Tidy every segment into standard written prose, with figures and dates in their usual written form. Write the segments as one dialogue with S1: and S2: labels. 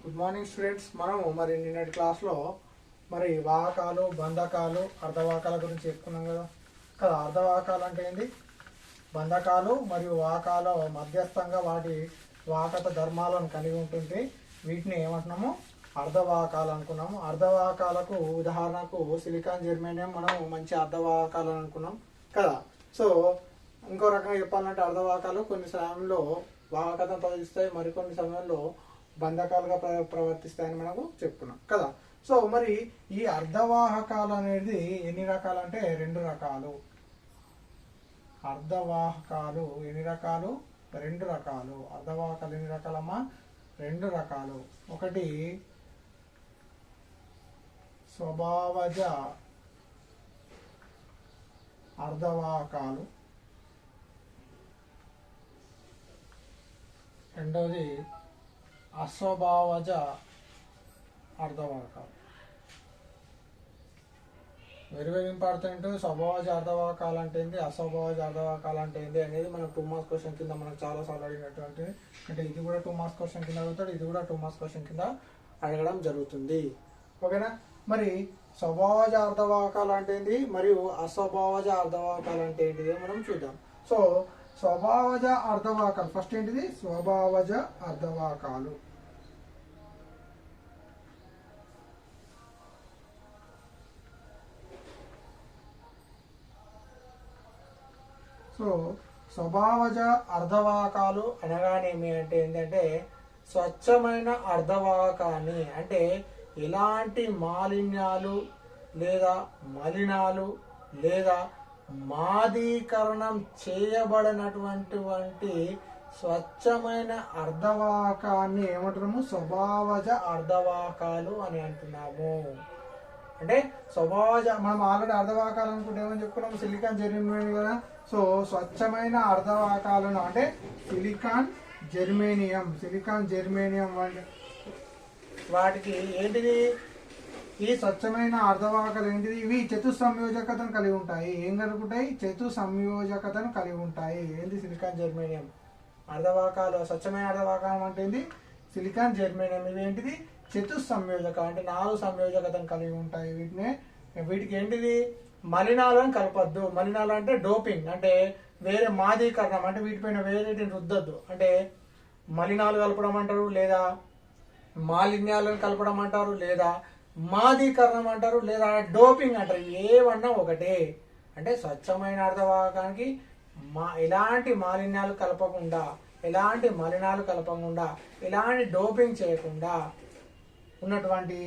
S1: Good morning students. మనం మరి నిన్నటి క్లాస్లో మరి వాహకాలు, బంధకాలు, అర్ధవాహకాల గురించి చెప్పుకున్నాం కదా. అర్ధవాహకాలు అంటే ఏంటి? బంధకాలు మరియు వాహకాల మధ్యస్థంగా వాటి వాహకత ధర్మాలను కలిగి ఉంటుంది. వీటిని ఏమంటున్నాము? అర్ధవాహకాలు అనుకున్నాము. అర్ధవాహకాలకు ఉదాహరణకు సిలికాన్, జెర్మేనియం మనం మంచి అర్ధవాహకాలు అనుకున్నాం కదా. సో ఇంకో రకంగా చెప్పాలంటే అర్ధవాహకాలు కొన్ని సమయంలో వాహకతను ప్రదర్శిస్తాయి, మరికొన్ని సమయంలో బంధకాలుగా ప్రవర్తిస్తాయని మనకు చెప్పుకున్నాం కదా. సో మరి ఈ అర్ధవాహకాలు అనేది ఎన్ని రకాలు అంటే రెండు రకాలు. అర్ధవాహకాలు ఎన్ని రకాలు? రెండు రకాలు. అర్ధవాహకాలు ఎన్ని రకాలమ్మా? రెండు రకాలు. ఒకటి స్వభావజ అర్ధవాహకాలు, రెండవది అస్వభావజ అర్ధవాహకాలు. Very important. స్వభావజ అర్ధవాహకాలు అంటే ఏంటి, అస్వభావజ అర్ధవాహకాలు అంటే ఏంటి అనేది మనకు 2 మార్క్స్ క్వశ్చన్ కింద మనకు చాలాసార్లు అడిగినటువంటి, అంటే ఇది కూడా 2 మార్క్స్ క్వశ్చన్ కింద అడుగుతాడు, ఇది కూడా 2 మార్క్స్ క్వశ్చన్ కింద అడగడం జరుగుతుంది. ఓకేనా? మరి స్వభావజ అర్ధవాహకాలు అంటే ఏంటి మరియు అస్వభావజ అర్ధవాహకాలు అంటే ఏంటిది మనం చూద్దాం. సో స్వభావజ అర్ధవాహకాలు ఫస్ట్ ఏంటిది? స్వభావజ అర్ధవాహకాలు. సో స్వభావజ అర్ధవాహకాలు అనగానేమి అంటే ఏంటంటే స్వచ్ఛమైన అర్ధవాహకాన్ని, అంటే ఎలాంటి మాలిన్యాలు లేదా మలినాలు లేదా మాదీకరణం చేయబడినటువంటి స్వచ్ఛమైన అర్ధవాహకాన్ని ఏమంటున్నాము? స్వభావజ అర్ధవాహకాలు అని అంటున్నాము. అంటే స్వభావజ మనం ఆల్రెడీ అర్ధవాహకాలు అనుకుంటే ఏమని చెప్పుకున్నాము? సిలికాన్, జెర్మేనియం కదా. సో స్వచ్ఛమైన అర్ధవాహకాలను అంటే సిలికాన్, జెర్మేనియం వాటికి ఏంటిది? ఈ స్వచ్ఛమైన అర్ధవాహకాలు ఏంటిది? ఇవి చతుస్సంయోజకతను కలిగి ఉంటాయి. ఏం కలుగుతాయి? చతుస్సంయోజకతను కలిగి ఉంటాయి. ఏంది? సిలికాన్, జెర్మేనియం అర్ధవాహకాలు. స్వచ్ఛమైన అర్ధవాహకం అంటే ఏంది? Silicon, germanium. ఇవి ఏంటిది? చతుస్సంయోజక అంటే 4 సంయోజకతను కలిగి ఉంటాయి. వీటికి ఏంటిది? మలినాలను కలపద్దు. మలినాలు అంటే డోపింగ్, అంటే వేరే మాదీకరణం, అంటే వీటిపైన వేరేటిని రుద్దద్దు. అంటే మలినాలు కలపడం అంటారు, లేదా మాలిన్యాలను కలపడం అంటారు, లేదా మాదీకరణం అంటారు, లేదా డోపింగ్ అంటారు. ఏవన్నా ఒకటే. అంటే స్వచ్ఛమైన అర్ధవాహకానికి ఎలాంటి మాలిన్యాలు కలపకుండా, ఎలాంటి మలినాలు కలపకుండా, ఎలాంటి డోపింగ్ చేయకుండా ఉన్నటువంటి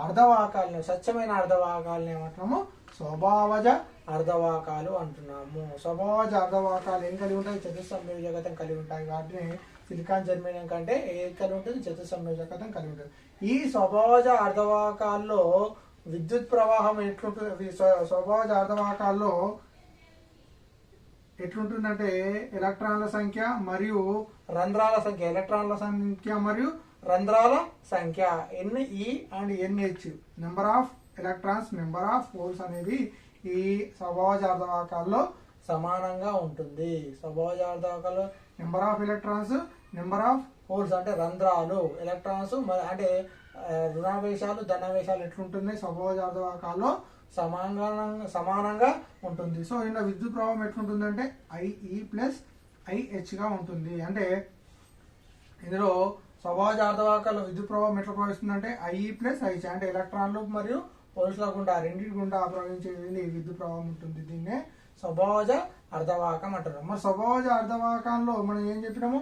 S1: అర్ధవాహకాలను, స్వచ్ఛమైన అర్ధవాహకాలను ఏమంటున్నాము? స్వభావజ అర్ధవాహకాలు అంటున్నాము. స్వభావజ అర్ధవాహకాలు ఏం కలిగి ఉంటాయి? చతుస్సంయోజకతం కలిగి ఉంటాయి. వాటిని సిలికాన్, జెర్మేనియం కంటే ఏది కలిగి ఉంటుంది? చతుస్సంయోజకతం కలిగి ఉంటుంది. ఈ స్వభావజ అర్ధవాహకాల్లో విద్యుత్ ప్రవాహం ఎట్లుంటుంది? స్వభావజ అర్ధవాహకాల్లో ఎట్లుంటుందంటే ఎలక్ట్రాన్ల సంఖ్య మరియు రంధ్రాల సంఖ్య, ఎలక్ట్రాన్ల సంఖ్య మరియు రంధ్రాల సంఖ్య NE and NH, number of electrons, number of holes అనేది ఈ స్వభావజ అర్ధవాహకాల్లో సమానంగా ఉంటుంది. స్వభావజ అర్ధవాహకాల్లో number of electrons, number of holes అంటే రంధ్రాలు, ఎలక్ట్రాన్స్ అంటే రుణావేశాలు, ధనావేశాలు ఎట్లుంటుంది? స్వభావజ అర్ధవాహకాల్లో సమానంగా ఉంటుంది. సో ఇందులో విద్యుత్ ప్రవాహం ఎట్లుంటుందంటే IE ప్లస్ IH గా ఉంటుంది. అంటే ఇందులో స్వభావజ అర్ధవాహకాల్లో విద్యుత్ ప్రవాహం ఎట్లా ప్రవహిస్తుందంటే IE ప్లస్ IH, అంటే ఎలక్ట్రాన్లు మరియు హోల్స్ల గుండా, రెండింటి గుండా ప్రవహించేది విద్యుత్ ప్రవాహం ఉంటుంది. దీన్నే స్వభావజ అర్ధవాహకం అంటారు. మరి స్వభావజ అర్ధవాహకంలో మనం ఏం చెప్పినాము?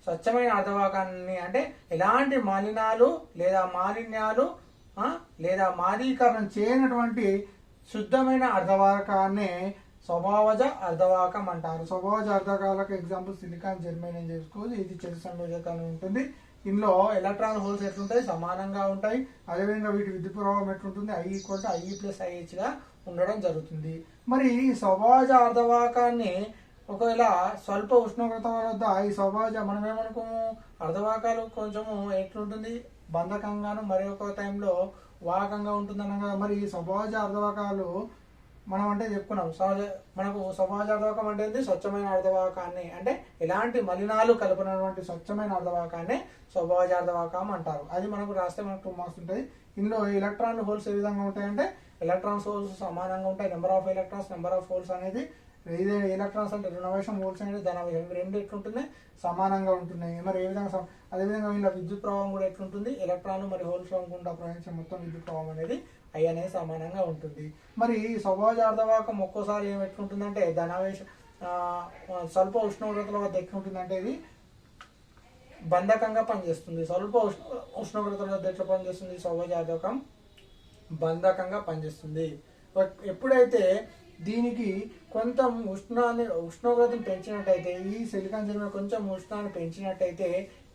S1: స్వచ్ఛమైన అర్ధవాహకాన్ని అంటే ఎలాంటి మలినాలు లేదా మాలిన్యాలు లేదా మాదీకరణం చేయనటువంటి శుద్ధమైన అర్ధవాహకాన్ని స్వభావజ అర్ధవాహకం అంటారు. స్వభావజ అర్ధవాహకాలకు ఎగ్జాంపుల్ సిలికాన్, జెర్మేనియం చేసుకోవచ్చు. ఇది చతుస్సంయోజకంగా ఉంటుంది. ఇందులో ఎలక్ట్రాన్ హోల్స్ ఎట్లుంటాయి? సమానంగా ఉంటాయి. అదేవిధంగా వీటి విద్యుత్ ప్రవాహం ఎట్లుంటుంది? IE ప్లస్ IH గా ఉండడం జరుగుతుంది. మరి ఈ స్వభావజ అర్ధవాహకాన్ని ఒకవేళ స్వల్ప ఉష్ణోగ్రత వద్ద ఈ స్వభావజ మనం ఏమనుకోము? అర్ధవాహకాలు కొంచెము ఎట్లుంటుంది? బంధకంగాను మరి ఒక టైంలో వాహకంగా ఉంటుంది అన్నాం కదా. మరి ఈ స్వభావజ అర్ధవాహకాలు మనం అంటే చెప్పుకున్నాం మనకు స్వభావజ అర్ధవాహకం అంటే ఏంటి? స్వచ్ఛమైన అర్ధవాహకాన్ని, అంటే ఎలాంటి మలినాలు కలపనటువంటి స్వచ్ఛమైన అర్ధవాహకాన్ని స్వభావజ అర్ధవాహకం అంటారు. అది మనకు రాస్తే మనకు 2 మార్క్స్ ఉంటుంది. ఇందులో ఎలక్ట్రాన్ హోల్స్ ఏ విధంగా ఉంటాయంటే ఎలక్ట్రాన్స్ హోల్స్ సమానంగా ఉంటాయి. Number of electrons, number of holes అనేది ఇదే ఎలక్ట్రాన్స్ అంటే రుణవేషం, హోల్స్ అనేది ధనవేషం, ఇవి రెండు ఎట్లుంటున్నాయి? సమానంగా ఉంటున్నాయి. మరి ఏ విధంగా అదేవిధంగా వీళ్ళ విద్యుత్ ప్రవాహం కూడా ఎట్లుంటుంది? ఎలక్ట్రాన్లు మరి హోల్స్ గుండా ప్రవహించే మొత్తం విద్యుత్ ప్రవాహం అనేది I అనేది సమానంగా ఉంటుంది. మరి ఈ స్వభావజ అర్ధవాహకం ఒక్కోసారి ఏం ఎట్లుంటుందంటే ధనావేశ స్వల్ప ఉష్ణోగ్రతల వద్ద ఎట్లుంటుందంటే ఇది బంధకంగా పనిచేస్తుంది. స్వల్ప ఉష్ణోగ్రతల వద్ద ఎట్లా పనిచేస్తుంది? స్వభావజ అర్ధవాహకం బంధకంగా పనిచేస్తుంది. ఎప్పుడైతే దీనికి కొంత ఉష్ణోగ్రతను పెంచినట్టయితే, ఈ సిలికాన్ జెల్ కొంచెం ఉష్ణాన్ని పెంచినట్టయితే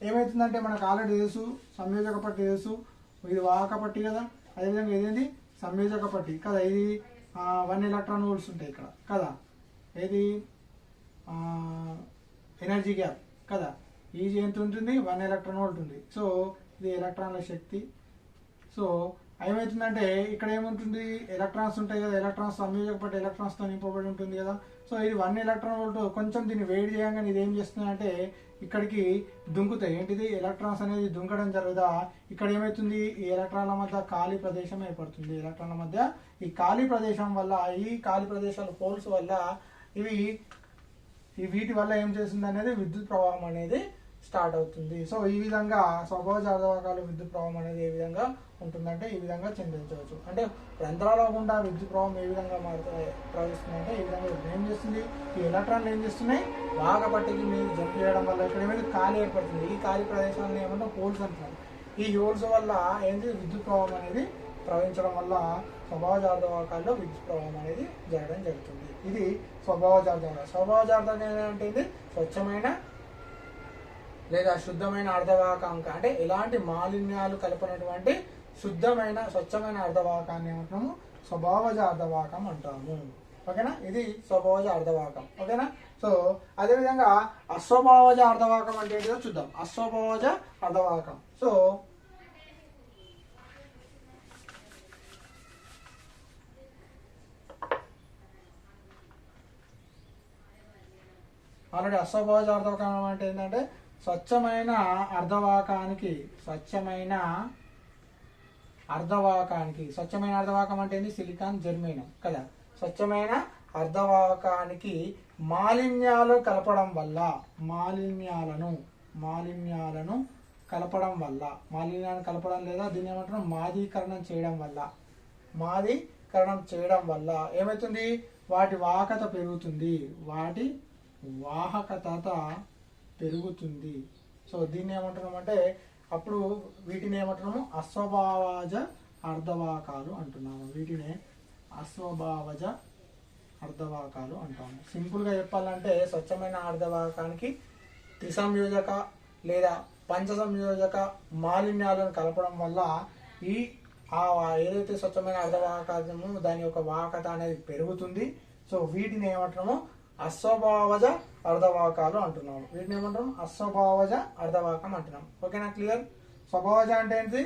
S1: ఏమవుతుందంటే మనకు ఆల్రెడీ తెలుసు సంయోజక పట్టి తెలుసు, ఇది వాహక పట్టి కదా. అదేవిధంగా ఇదేంటి? సంయోజక పట్టి కదా. ఇది 1 ఎలక్ట్రాన్ వోల్ట్స్ ఉంటాయి ఇక్కడ కదా. ఏది ఎనర్జీ గ్యాప్ కదా. ఈజీ ఎంత ఉంటుంది? 1 ఎలక్ట్రాన్ వోల్ట్ ఉంది. సో ఇది ఎలక్ట్రాన్ల శక్తి. సో ఏమవుతుందంటే ఇక్కడ ఏముంటుంది? ఎలక్ట్రాన్స్ ఉంటాయి కదా, ఎలక్ట్రాన్స్ సంయోజక పట్టి ఎలక్ట్రాన్స్తో నింపబడి ఉంటుంది కదా. సో ఇది 1 ఎలక్ట్రాన్ వోల్ట్. కొంచెం దీన్ని వేడి చేయగానే ఇది ఏం చేస్తుందంటే ఇక్కడికి దుంకుతాయి. ఏంటిది? ఎలక్ట్రాన్స్ అనేది దుంకడం జరుగుదా. ఇక్కడ ఏమవుతుంది? ఈ ఎలక్ట్రాన్ల మధ్య ఖాళీ ప్రదేశం ఏర్పడుతుంది. ఎలక్ట్రాన్ల మధ్య ఈ ఖాళీ ప్రదేశం వల్ల, ఈ ఖాళీ ప్రదేశాలు హోల్స్ వల్ల వీటి వల్ల ఏం చేస్తుంది అనేది విద్యుత్ ప్రవాహం అనేది స్టార్ట్ అవుతుంది. సో ఈ విధంగా స్వభావజ అర్ధవాహకాలు విద్యుత్ ప్రవాహం అనేది ఏ విధంగా ఉంటుందంటే ఈ విధంగా చెందించవచ్చు. అంటే రంధ్రాల గుండా విద్యుత్ ప్రవాహం ఏ విధంగా ప్రవహిస్తుందంటే ఈ విధంగా ఏం చేస్తుంది? ఈ ఎలక్ట్రాన్లు ఏం చేస్తున్నాయి? వాహక పట్టికి మీరు జంప్ చేయడం వల్ల ఇక్కడ ఏమైనా ఖాళీ ఏర్పడుతుంది. ఈ ఖాళీ ప్రదేశాన్ని ఏమంటే హోల్స్ అంటున్నారు. ఈ హోల్స్ వల్ల ఏంటి? విద్యుత్ ప్రవాహం అనేది ప్రవహించడం వల్ల స్వభావజ అర్ధవాహకాల్లో విద్యుత్ ప్రవాహం అనేది జరగడం జరుగుతుంది. ఇది స్వభావజ అర్ధవాహకం. స్వభావజ అర్ధవాహకం అంటే ఇది స్వచ్ఛమైన లేదా శుద్ధమైన అర్ధవాహకం, అంటే ఎలాంటి మాలిన్యాలు కలపనటువంటి శుద్ధమైన స్వచ్ఛమైన అర్ధవాహకాన్ని ఏమంటాము? స్వభావజ అర్ధవాహకం అంటాము. ఓకేనా? ఇది స్వభావజ అర్ధవాహకం. ఓకేనా? సో అదేవిధంగా అస్వభావజ అర్ధవాహకం అంటే ఏంటో చూద్దాం. అస్వభావజ అర్ధవాహకం. సో ఆల్రెడీ అస్వభావజ అర్ధవాహకం అంటే ఏంటంటే స్వచ్ఛమైన అర్ధవాహకానికి, స్వచ్ఛమైన అర్ధవాహకం అంటే ఏంటి? సిలికాన్ జెర్మేనియం కదా. స్వచ్ఛమైన అర్ధవాహకానికి మాలిన్యాలను కలపడం లేదా దీన్ని ఏమంటున్నాం? మాదీకరణం చేయడం వల్ల ఏమవుతుంది? వాటి వాహకత పెరుగుతుంది. సో దీన్ని ఏమంటున్నాం అంటే అప్పుడు వీటిని ఏమంటున్నాము? అస్వభావజ అర్ధవాహకాలు అంటున్నాము. వీటిని అస్వభావజ అర్ధవాహకాలు అంటాము. సింపుల్గా చెప్పాలంటే స్వచ్ఛమైన అర్ధవాహకానికి త్రిసంయోజక లేదా పంచసంయోజక మాలిన్యాలను కలపడం వల్ల ఏదైతే స్వచ్ఛమైన అర్ధవాహకము దాని యొక్క వాహకత అనేది పెరుగుతుంది. సో వీటిని ఏమంటున్నాము? అస్వభావజ అర్ధవాహకాలు అంటున్నాము. వీటిని ఏమంటాం? అస్వభావజ అర్ధవాహకం అంటున్నాం. ఓకేనా? క్లియర్? స్వభావజ అంటే ఏంటి?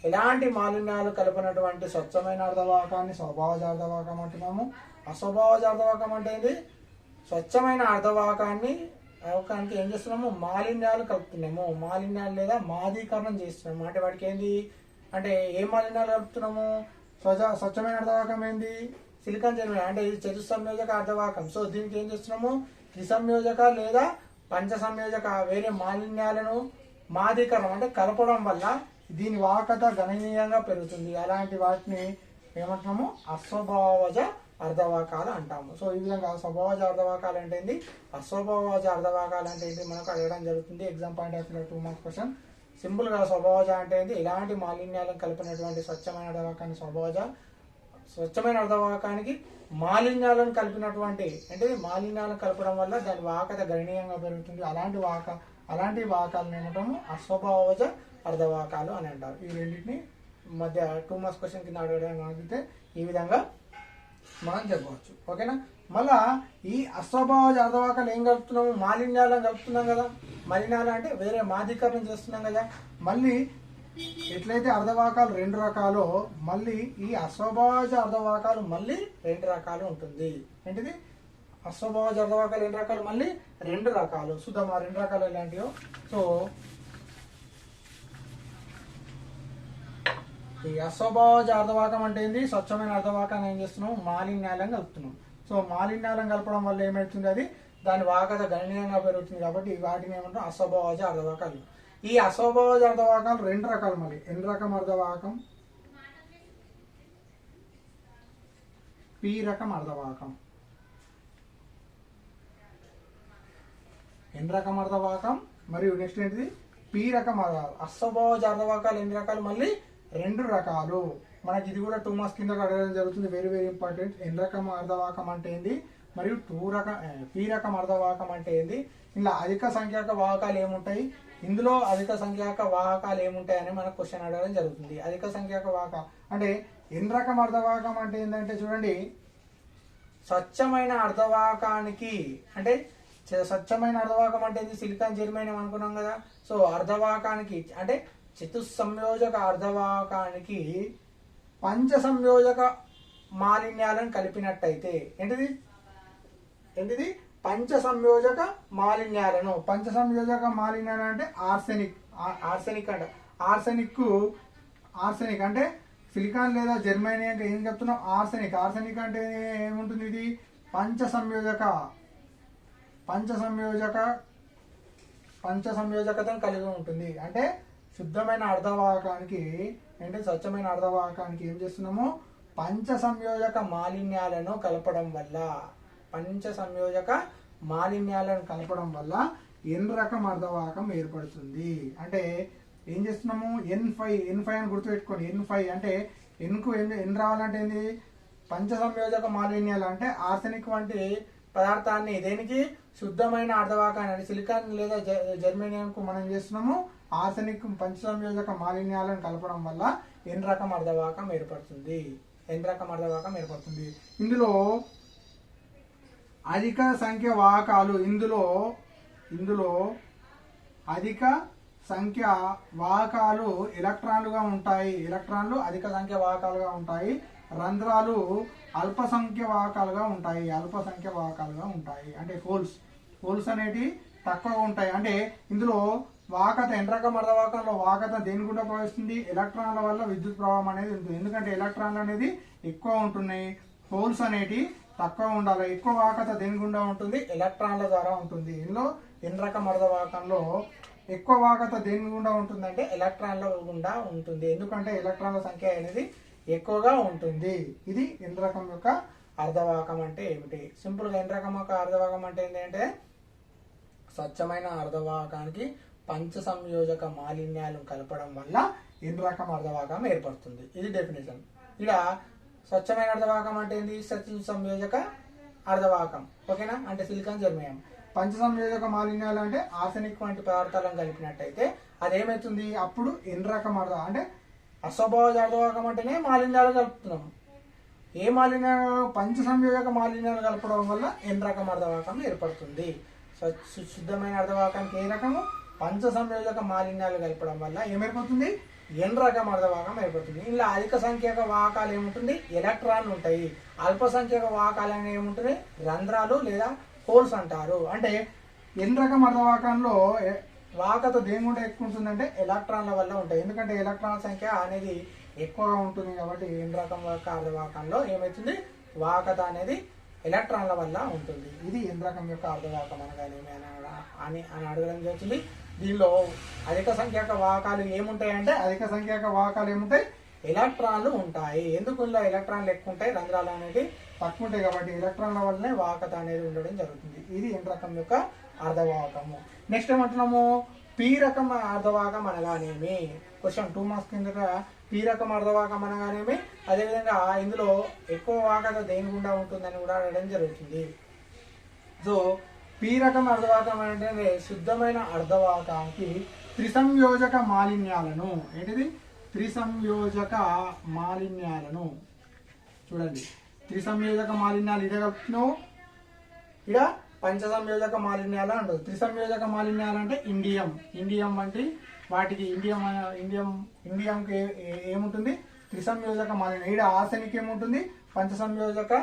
S1: ఎలాంటి మాలిన్యాలు కలిపినటువంటి స్వచ్ఛమైన అర్ధవాహకాన్ని స్వభావజ అర్ధవాహకం అంటున్నాము. అస్వభావజ అర్ధవాహకం అంటే ఏంటి? స్వచ్ఛమైన అర్ధవాహకానికి ఏం చేస్తున్నాము? మాలిన్యాలు కలుపుతున్నాము. మాలిన్యాలు లేదా మాదీకరణం చేస్తున్నాము. అంటే వాటికి ఏంది అంటే ఏ మాలిన్యాలు కలుపుతున్నాము? స్వచ్ఛమైన అర్ధవాహకం ఏంది? సిలికాన్ జెర్మేనియం అంటే ఇది చతుస్సంయోజక అర్ధవాహకం. సో దీనికి ఏం చేస్తున్నాము? త్రిసంయోజక లేదా పంచసంయోజక వేరే మాలిన్యాలను మాదీకరణం అంటే కలపడం వల్ల దీని వాహకత గణనీయంగా పెరుగుతుంది. అలాంటి వాటిని ఏమంటున్నాము? అస్వభావజ అర్ధవాహకాలు అంటాము. సో ఈ విధంగా స్వభావజ అర్ధవాహకాలు అంటే ఏంటి, అస్వభావజ అర్ధవాహకాలు అంటే ఏంటి మనకు అడగడం జరుగుతుంది. Exam point of view 2 marks question. Simple గా స్వభావజ అంటే ఏంటి? ఎలాంటి మాలిన్యాలను కలిపినటువంటి స్వచ్ఛమైన అర్ధవాహకాన్ని స్వభావజ. స్వచ్ఛమైన అర్ధవాహకానికి మాలిన్యాలను కలిపినటువంటి అంటే మాలిన్యాలను కలపడం వల్ల దాని వాహకత గణనీయంగా పెరుగుతుంది. అలాంటి వాహకాలను ఏమంటాము? అస్వభావజ అర్ధవాహకాలు అని అంటారు. ఈ రెండింటిని మధ్య 2 మార్క్స్ క్వశ్చన్ కింద అడగడానికి అడిగితే ఈ విధంగా మనం చెప్పవచ్చు. ఓకేనా? మళ్ళా ఈ అస్వభావజ అర్ధవాహకాలు ఏం కలుపుతున్నాము? మాలిన్యాలను కలుపుతున్నాం కదా. మలినాలు అంటే వేరే మాదీకరణం చేస్తున్నాం కదా. మళ్ళీ ఎట్లయితే అర్ధవాహకాలు 2 రకాలో మళ్ళీ ఈ అస్వభావజ అర్ధవాహకాలు మళ్ళీ 2 రకాలు ఉంటుంది. ఏంటిది? అస్వభావజ అర్ధవాహకాలు ఎన్ని రకాలు? మళ్ళీ 2 రకాలు. చూద్దాం ఆ 2 రకాలు ఎలాంటివో. సో ఈ అస్వభావజ అర్ధవాహకం అంటే ఏంది? స్వచ్ఛమైన అర్ధవాహకాన్ని ఏం చేస్తున్నాం? మాలిన్యాలను కలుపుతున్నాం. సో మాలిన్యాలను కలపడం వల్ల ఏమవుతుంది? అది దాని వాహకత గణనీయంగా పెరుగుతుంది. కాబట్టి వాటిని ఏమంటాం? అస్వభావజ అర్ధవాహకాలు. ఈ అస్వభావజ అర్ధవాహకాలు 2 రకాలు. మళ్ళీ ఎన్ రకం అర్ధవాహకం, పి రకం అర్ధవాహకం. ఎన్ రకం అర్ధవాహకం మరియు నెక్స్ట్ ఏంటిది? పి రకం అర్ధవాహకం. అస్వభావజ అర్ధవాహకాలు ఎన్ని రకాలు? మళ్ళీ 2 రకాలు. మనకి ఇది కూడా 2 మార్క్స్ కింద అడగడం జరుగుతుంది. Very very important. ఎన్ రకం అర్ధవాహకం అంటే ఏంది మరియు పి రకం అర్ధవాహకం అంటే ఏంది? ఇలా అధిక సంఖ్యాక వాహకాలు ఏముంటాయి, ఇందులో అధిక సంఖ్యాక వాహకాలు ఏముంటాయి అని మనకు క్వశ్చన్ అడగడం జరుగుతుంది. అధిక సంఖ్యాక వాహక అంటే ఎన్ రకం అర్ధవాహకం అంటే ఏంటంటే చూడండి, స్వచ్ఛమైన అర్ధవాహకానికి అంటే స్వచ్ఛమైన అర్ధవాహకం అంటే సిలికాన్ జెర్మేనియం అనుకున్నాం కదా. సో అర్ధవాహకానికి అంటే చతుస్సంయోజక అర్ధవాహకానికి పంచ సంయోజక మాలిన్యాలను కలిపినట్టయితే ఏంటిది? పంచ సంయోజక మాలిన్యాలను. పంచ సంయోజక మాలిన్యాలు అంటే ఆర్సెనిక్ అంట. ఆర్సెనిక్ అంటే సిలికాన్ లేదా జెర్మేనియం ఏం చెప్తున్నాం? ఆర్సెనిక్ అంటే ఏముంటుంది? ఇది పంచ సంయోజకతను కలిగి ఉంటుంది. అంటే శుద్ధమైన అర్ధవాహకానికి అంటే స్వచ్ఛమైన అర్ధవాహకానికి ఏం చేస్తున్నాము? పంచ సంయోజక మాలిన్యాలను కలపడం వల్ల ఎన్ రకం అర్ధవాహకం ఏర్పడుతుంది. అంటే ఏం చేస్తున్నాము? ఎన్ ఫైవ్ అని గుర్తుపెట్టుకోండి. ఎన్5 అంటే ఎన్కు ఎన్ రావాలంటే ఏంది? పంచ సంయోజక మాలిన్యాలు అంటే ఆర్సెనిక్ వంటి పదార్థాన్ని దేనికి? శుద్ధమైన అర్ధవాహకాన్ని అంటే సిలికాన్ లేదా జెర్మేనియంకు మనం చేస్తున్నాము ఆర్సెనిక్ పంచ సంయోజక మాలిన్యాలను కలపడం వల్ల ఎన్ రకం అర్ధవాహకం ఏర్పడుతుంది. ఇందులో అధిక సంఖ్య వాహకాలు అధిక సంఖ్య వాహకాలు ఎలక్ట్రాన్లుగా ఉంటాయి. ఎలక్ట్రాన్లు అధిక సంఖ్య వాహకాలుగా ఉంటాయి. రంధ్రాలు అల్ప సంఖ్య వాహకాలుగా ఉంటాయి. అంటే హోల్స్ అనేటివి తక్కువగా ఉంటాయి. అంటే ఇందులో వాహకత ఎన్ రకం అర్ధవాహకంలో వాహకత దేని గుండా ప్రవహిస్తుంది? ఎలక్ట్రాన్ల వల్ల విద్యుత్ ప్రవాహం అనేది ఉంటుంది. ఎందుకంటే ఎలక్ట్రాన్లు అనేది ఎక్కువ ఉంటున్నాయి, హోల్స్ అనేటివి తక్కువ ఉండాలి. ఎక్కువ వాహకత దేని గుండా ఉంటుంది? ఎలక్ట్రాన్ల ద్వారా ఉంటుంది. ఇందులో ఎన్ రకం అర్ధవాహకంలో ఎక్కువ వాహకత దేని గుండా ఉంటుందంటే ఎలక్ట్రాన్ల గుండా ఉంటుంది. ఎందుకంటే ఎలక్ట్రాన్ల సంఖ్య అనేది ఎక్కువగా ఉంటుంది. ఇది ఎన్ రకం యొక్క అర్ధవాహకం అంటే ఏమిటి? సింపుల్గా ఎన్ రకం యొక్క అర్ధవాహకం అంటే ఏంటంటే స్వచ్ఛమైన అర్ధవాహకానికి పంచ సంయోజక మాలిన్యాలు కలపడం వల్ల ఎన్ రకం అర్ధవాహకం ఏర్పడుతుంది. ఇది డెఫినేషన్. ఇలా స్వచ్ఛమైన అర్ధవాహకం అంటే ఏంటి? సచి సంయోజక అర్ధవాహకం. ఓకేనా? అంటే సిలికాన్ జెర్మేనియం. పంచ సంయోజక మాలిన్యాలు అంటే ఆర్సెనిక్ వంటి పదార్థాలను కలిపినట్టయితే అదేమవుతుంది? అప్పుడు ఎన్ రకం అంటే అస్వభావజ అర్ధవాహకం అంటేనే మాలిన్యాలు కలుపుతున్నాం. ఏ మాలిన్యాలు? పంచ సంయోజక మాలిన్యాలు కలపడం వల్ల ఎన్ రకం అర్ధవాహకం ఏర్పడుతుంది. శుద్ధమైన అర్ధవాహకానికి ఏ రకము? పంచ సంయోజక మాలిన్యాలు కలపడం వల్ల ఏమైపోతుంది? ఎన్ రకం అర్ధవాహకం ఏర్పడుతుంది. ఇలా అధిక సంఖ్యక వాహకాలు ఏముంటుంది? ఎలక్ట్రాన్లు ఉంటాయి. అల్ప సంఖ్యక వాహకాలు అనేవి ఏముంటుంది? రంధ్రాలు లేదా హోల్స్ అంటారు. అంటే ఎన్ రకం అర్ధవాహకంలో వాహకత దేని గుండా ఎక్కువ ఉంటుందంటే ఎలక్ట్రాన్ల వల్ల ఉంటాయి. ఎందుకంటే ఎలక్ట్రాన్ల సంఖ్య అనేది ఎక్కువగా ఉంటుంది కాబట్టి ఎన్ రకం యొక్క అర్ధవాహకంలో ఏమవుతుంది? వాహకత అనేది ఎలక్ట్రాన్ల వల్ల ఉంటుంది. ఇది ఎన్ రకం యొక్క అర్ధవాహకం అనగానేమి అని అడగడం జరుగుతుంది. దీనిలో అధిక సంఖ్యాక వాహకాలు ఏముంటాయి అంటే ఎలక్ట్రాన్లు ఉంటాయి. ఎందుకు ఇలా ఎలక్ట్రాన్లు ఎక్కువ ఉంటాయి? రంధ్రాలు అనేవి తక్కువ ఉంటాయి కాబట్టి ఎలక్ట్రాన్ల వల్లనే వాహకత అనేది ఉండడం జరుగుతుంది. ఇది ఎన్ రకం యొక్క అర్ధవాహకము. నెక్స్ట్ ఏమంటున్నాము? పి రకం అర్ధవాహకం అనగానేమి? క్వశ్చన్ 2 మార్క్స్ కింద పి రకం అర్ధవాహకం అనగానేమి, అదేవిధంగా ఇందులో ఎక్కువ వాహకత దేని గుండా ఉంటుందని కూడా అడగడం జరుగుతుంది. సో పి రకం అర్ధవాహకం అంటే శుద్ధమైన అర్ధవాహకానికి త్రిసంయోజక మాలిన్యాలను చూడండి. త్రిసంయోజక మాలిన్యాలు ఇదే కలుపుతున్నావు, ఇక్కడ పంచ సంయోజక మాలిన్యాలు అంటారు. త్రిసంయోజక మాలిన్యాలు అంటే ఇండియం వంటి వాటికి ఇండియంకి ఏముంటుంది, త్రిసంయోజక మాలిన్యం. ఈడ ఆర్సెనిక్ ఏముంటుంది, పంచసంయోజక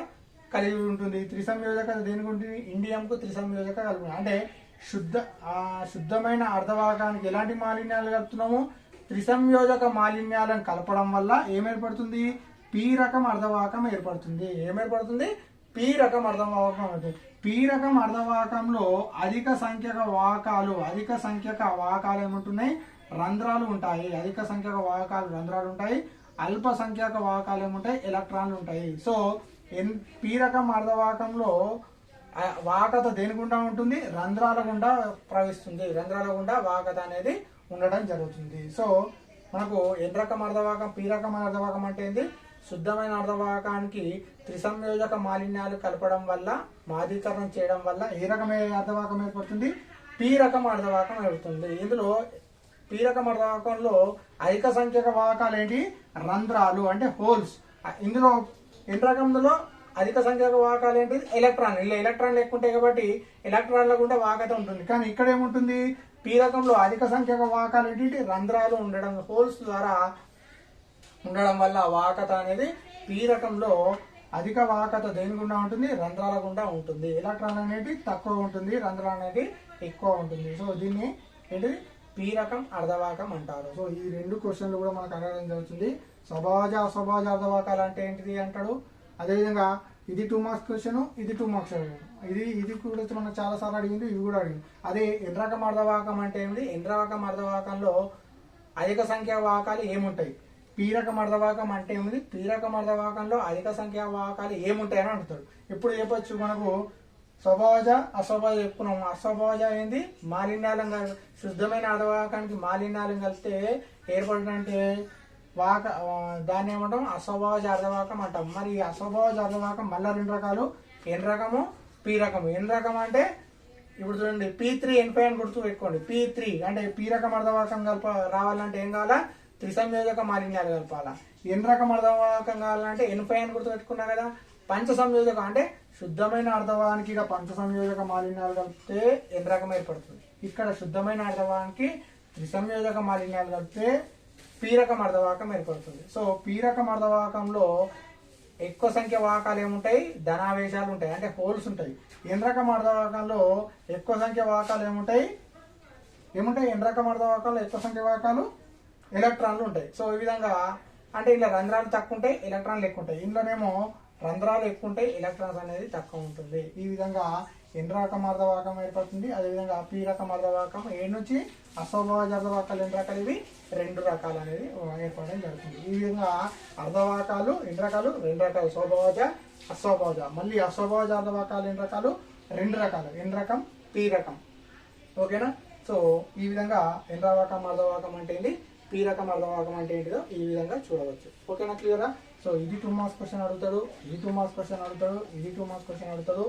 S1: కలిగి ఉంటుంది. త్రిసంయోజక దేనికి ఉంటుంది, ఇండియంకు త్రిసంయోజక కలిగి ఉంటుంది. అంటే శుద్ధమైన అర్ధవాహకానికి ఎలాంటి మాలిన్యాలు కలుపుతున్నాము, త్రిసంయోజక మాలిన్యాలను కలపడం వల్ల ఏమేర్పడుతుంది, పి రకం అర్ధవాహకం ఏర్పడుతుంది. ఏమేర్పడుతుంది, పి రకం అర్ధవాహకం అవుతుంది. పి రకం అర్ధవాహకంలో అధిక సంఖ్యక వాహకాలు ఏముంటున్నాయి, రంధ్రాలు ఉంటాయి. అధిక సంఖ్యక వాహకాలు రంధ్రాలు ఉంటాయి. అల్ప సంఖ్యక వాహకాలు ఏముంటాయి, ఎలక్ట్రాన్లు ఉంటాయి. సో పి రకం అర్ధవాహకంలో వాహకత దేని గుండా ఉంటుంది, రంధ్రాల గుండా ప్రవహిస్తుంది. రంధ్రాల గుండా వాహకత అనేది ఉండడం జరుగుతుంది. సో మనకు ఎన్ రకం అర్ధవాహకం, పి రకం అర్ధవాహకం అంటే ఏంటి, శుద్ధమైన అర్ధవాహకానికి త్రిసంయోజక మాలిన్యాలు కలపడం వల్ల, మాదీకరణం చేయడం వల్ల ఏ రకమైన అర్ధవాహకం ఏర్పడుతుంది, పి రకం అర్ధవాహకం ఏర్పడుతుంది. ఇందులో పి రకం అర్ధవాహకంలో అధిక సంఖ్యక వాహకాలు ఏంటి, రంధ్రాలు అంటే హోల్స్. ఇందులో ఎన్ రకంలో అధిక సంఖ్యక వాహకాలు ఏంటి, ఎలక్ట్రాన్. ఇలా ఎలక్ట్రాన్లు ఎక్కువ ఉంటాయి కాబట్టి ఎలక్ట్రాన్ల గుండా వాహకత ఉంటుంది. కానీ ఇక్కడ ఏముంటుంది, పి రకంలో అధిక సంఖ్యక వాహకాలు ఏంటి, రంధ్రాలు ఉండడం, హోల్స్ ద్వారా ఉండడం వల్ల వాహకత అనేది పి రకంలో అధిక వాహకత దేని గుండా ఉంటుంది, రంధ్రాల గుండా ఉంటుంది. ఎలక్ట్రాన్ అనేది తక్కువ ఉంటుంది, రంధ్రాలు అనేది ఎక్కువ ఉంటుంది. సో దీన్ని ఏంటి, పి రకం అర్ధవాహకం అంటారు. సో ఈ రెండు క్వశ్చన్లు కూడా మనకు అడగడం జరుగుతుంది. స్వభావజ అస్వభావజ అర్ధవాహకాలు అంటే ఏంటిది అంటాడు. అదేవిధంగా ఇది 2 మార్క్స్ క్వశ్చన్, ఇది 2 మార్క్స్ అడిగాడు. ఇది కూడా మనకు చాలా సార్లు అడిగింది, ఇవి కూడా అడిగింది. అదే ఎన్ రకం అర్ధవాహకం అంటే ఏంటి, ఎన్ రకం అర్ధవాహకంలో అధిక సంఖ్యా వాహకాలు ఏముంటాయి, పి రకం అర్ధవాహకం అంటే ఏమిటి, పి రకం అర్ధవాహకంలో అధిక సంఖ్యా వాహకాలు ఏముంటాయని అడుగుతాడు. ఇప్పుడు చెప్పొచ్చు మనకు స్వభావజ అస్వభావజ చెప్పుకున్నాము. అస్వభావజ ఏంది, మాలిన్యాలను శుద్ధమైన అర్ధవాహకానికి మాలిన్యాలను కలిపితే ఏర్పడినంటే దాన్ని ఏమంటాం, అస్వభావజ అర్ధవాహకం అంటాం. మరి ఈ అస్వభావజ అర్ధవాహకం మళ్ళీ 2 రకాలు, ఎన్ రకము, పి రకము. ఎన్ రకం అంటే ఇప్పుడు చూడండి, P3N5 అని గుర్తు పెట్టుకోండి. P3 అంటే పి రకం అర్ధవాహకం రావాలంటే ఏం కావాలా, త్రిసంయోజక మాలిన్యాలు కలపాలా. ఎన్ రకం అర్ధవాహకం కావాలంటే N5 అని గుర్తు పెట్టుకున్నా కదా. పంచ సంయోజక అంటే శుద్ధమైన అర్ధవాహానికి పంచ సంయోజక మాలిన్యాలు కలిపితే ఎన్ రకం ఏర్పడుతుంది. ఇక్కడ శుద్ధమైన అర్ధవాహానికి త్రిసంయోజక మాలిన్యాలు కలిపితే పి రకం అర్ధవాహకం ఏర్పడుతుంది. సో పి రకం అర్ధవాహకంలో ఎక్కువ సంఖ్య వాహకాలు ఏముంటాయి, ధనావేశాలు ఉంటాయి, అంటే హోల్స్ ఉంటాయి. ఎన్ రకం అర్ధవాహకంలో ఎక్కువ సంఖ్య వాహకాలు ఏముంటాయి, ఎన్ రకం అర్ధవాహకంలో ఎక్కువ సంఖ్య వాహకాలు ఎలక్ట్రాన్లు ఉంటాయి. సో ఈ విధంగా అంటే ఇలా రంధ్రాలు తక్కువ ఉంటాయి, ఎలక్ట్రాన్లు ఎక్కువ ఉంటాయి. ఇందులోనేమో రంధ్రాలు ఎక్కువ ఉంటాయి, ఎలక్ట్రాన్స్ అనేది తక్కువ ఉంటుంది. ఈ విధంగా ఎన్ రకం అర్ధవాహకం ఏర్పడుతుంది. అదేవిధంగా పి రకం అర్ధవాహకం ఏ నుంచి అస్వభావజ అర్ధవాహకాలు ఎన్ని రకాలు, ఇవి 2 రకాలు అనేది ఏర్పడడం జరుగుతుంది. ఈ విధంగా అర్ధవాహకాలు ఎన్ని రకాలు, 2 రకాలు, స్వభావజ అస్వభావజ. మళ్ళీ అస్వభావజ అర్ధవాహకాలు ఎన్ని రకాలు, 2 రకాలు, ఎన్ రకం, పి రకం. ఓకేనా. సో ఈ విధంగా ఎన్ రకం అర్ధవాహకం అంటే ఏంటి, పి రకం అర్ధవాహకం అంటే ఏంటిదో ఈ విధంగా చూడవచ్చు. ఓకేనా, క్లియరా. సో ఇది 2 మార్క్స్ క్వశ్చన్ అడుగుతాడు, ఇది 2 మార్క్స్ క్వశ్చన్ అడుగుతాడు, ఇది 2 మార్క్స్ క్వశ్చన్ అడుగుతాడు,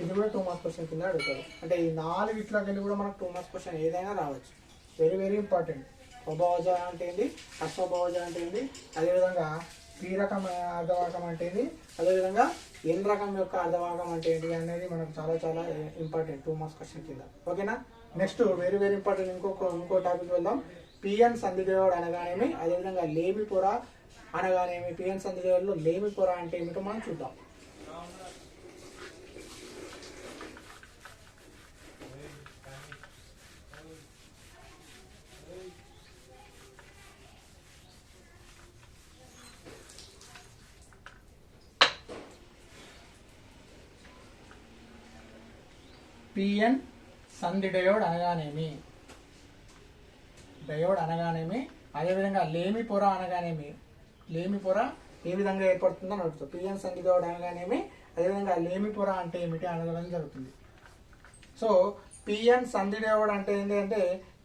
S1: ఇది కూడా 2 మార్క్స్ క్వశ్చన్ కింద అడుగుతాడు. అంటే ఈ 4 ఇట్లకి వెళ్ళి కూడా మనకు 2 మార్క్స్ క్వశ్చన్ ఏదైనా రావచ్చు. Very very important. స్వభావజ అంటే ఏంటి, అస్వభావజ అంటే ఏంటి, అదేవిధంగా పి రకం అర్ధవాహకం అంటే ఏంటి, అదేవిధంగా ఎన్ రకం యొక్క అర్ధవాహకం అంటే ఏంటి అనేది మనకు చాలా చాలా ఇంపార్టెంట్ 2 మార్క్స్ క్వశ్చన్ కింద. ఓకేనా. నెక్స్ట్ వెరీ వెరీ ఇంపార్టెంట్ ఇంకో టాపిక్ వెళ్దాం. పిఎన్ సంధిదేవుడు అనగానేమి, అదేవిధంగా లేమి పొర అనగానేమి. పిఎన్ సంధిదేవుడులో లేమి పొర అంటే ఏమిటో మనం చూద్దాం. పిఎన్ సంధి డయోడ్ అనగానేమి, డయోడ్ అనగానేమి, అదేవిధంగా లేమి పొర అనగానేమి. లేమి పొర ఏ విధంగా ఏర్పడుతుందని అడుగుతుంది. పిఎన్ సంధి డయోడ్ అనగానేమి, అదేవిధంగా లేమి పొర అంటే ఏమిటి అనడం జరుగుతుంది. సో పిఎన్ సంధి డయోడ్ అంటే ఏంటి అంటే,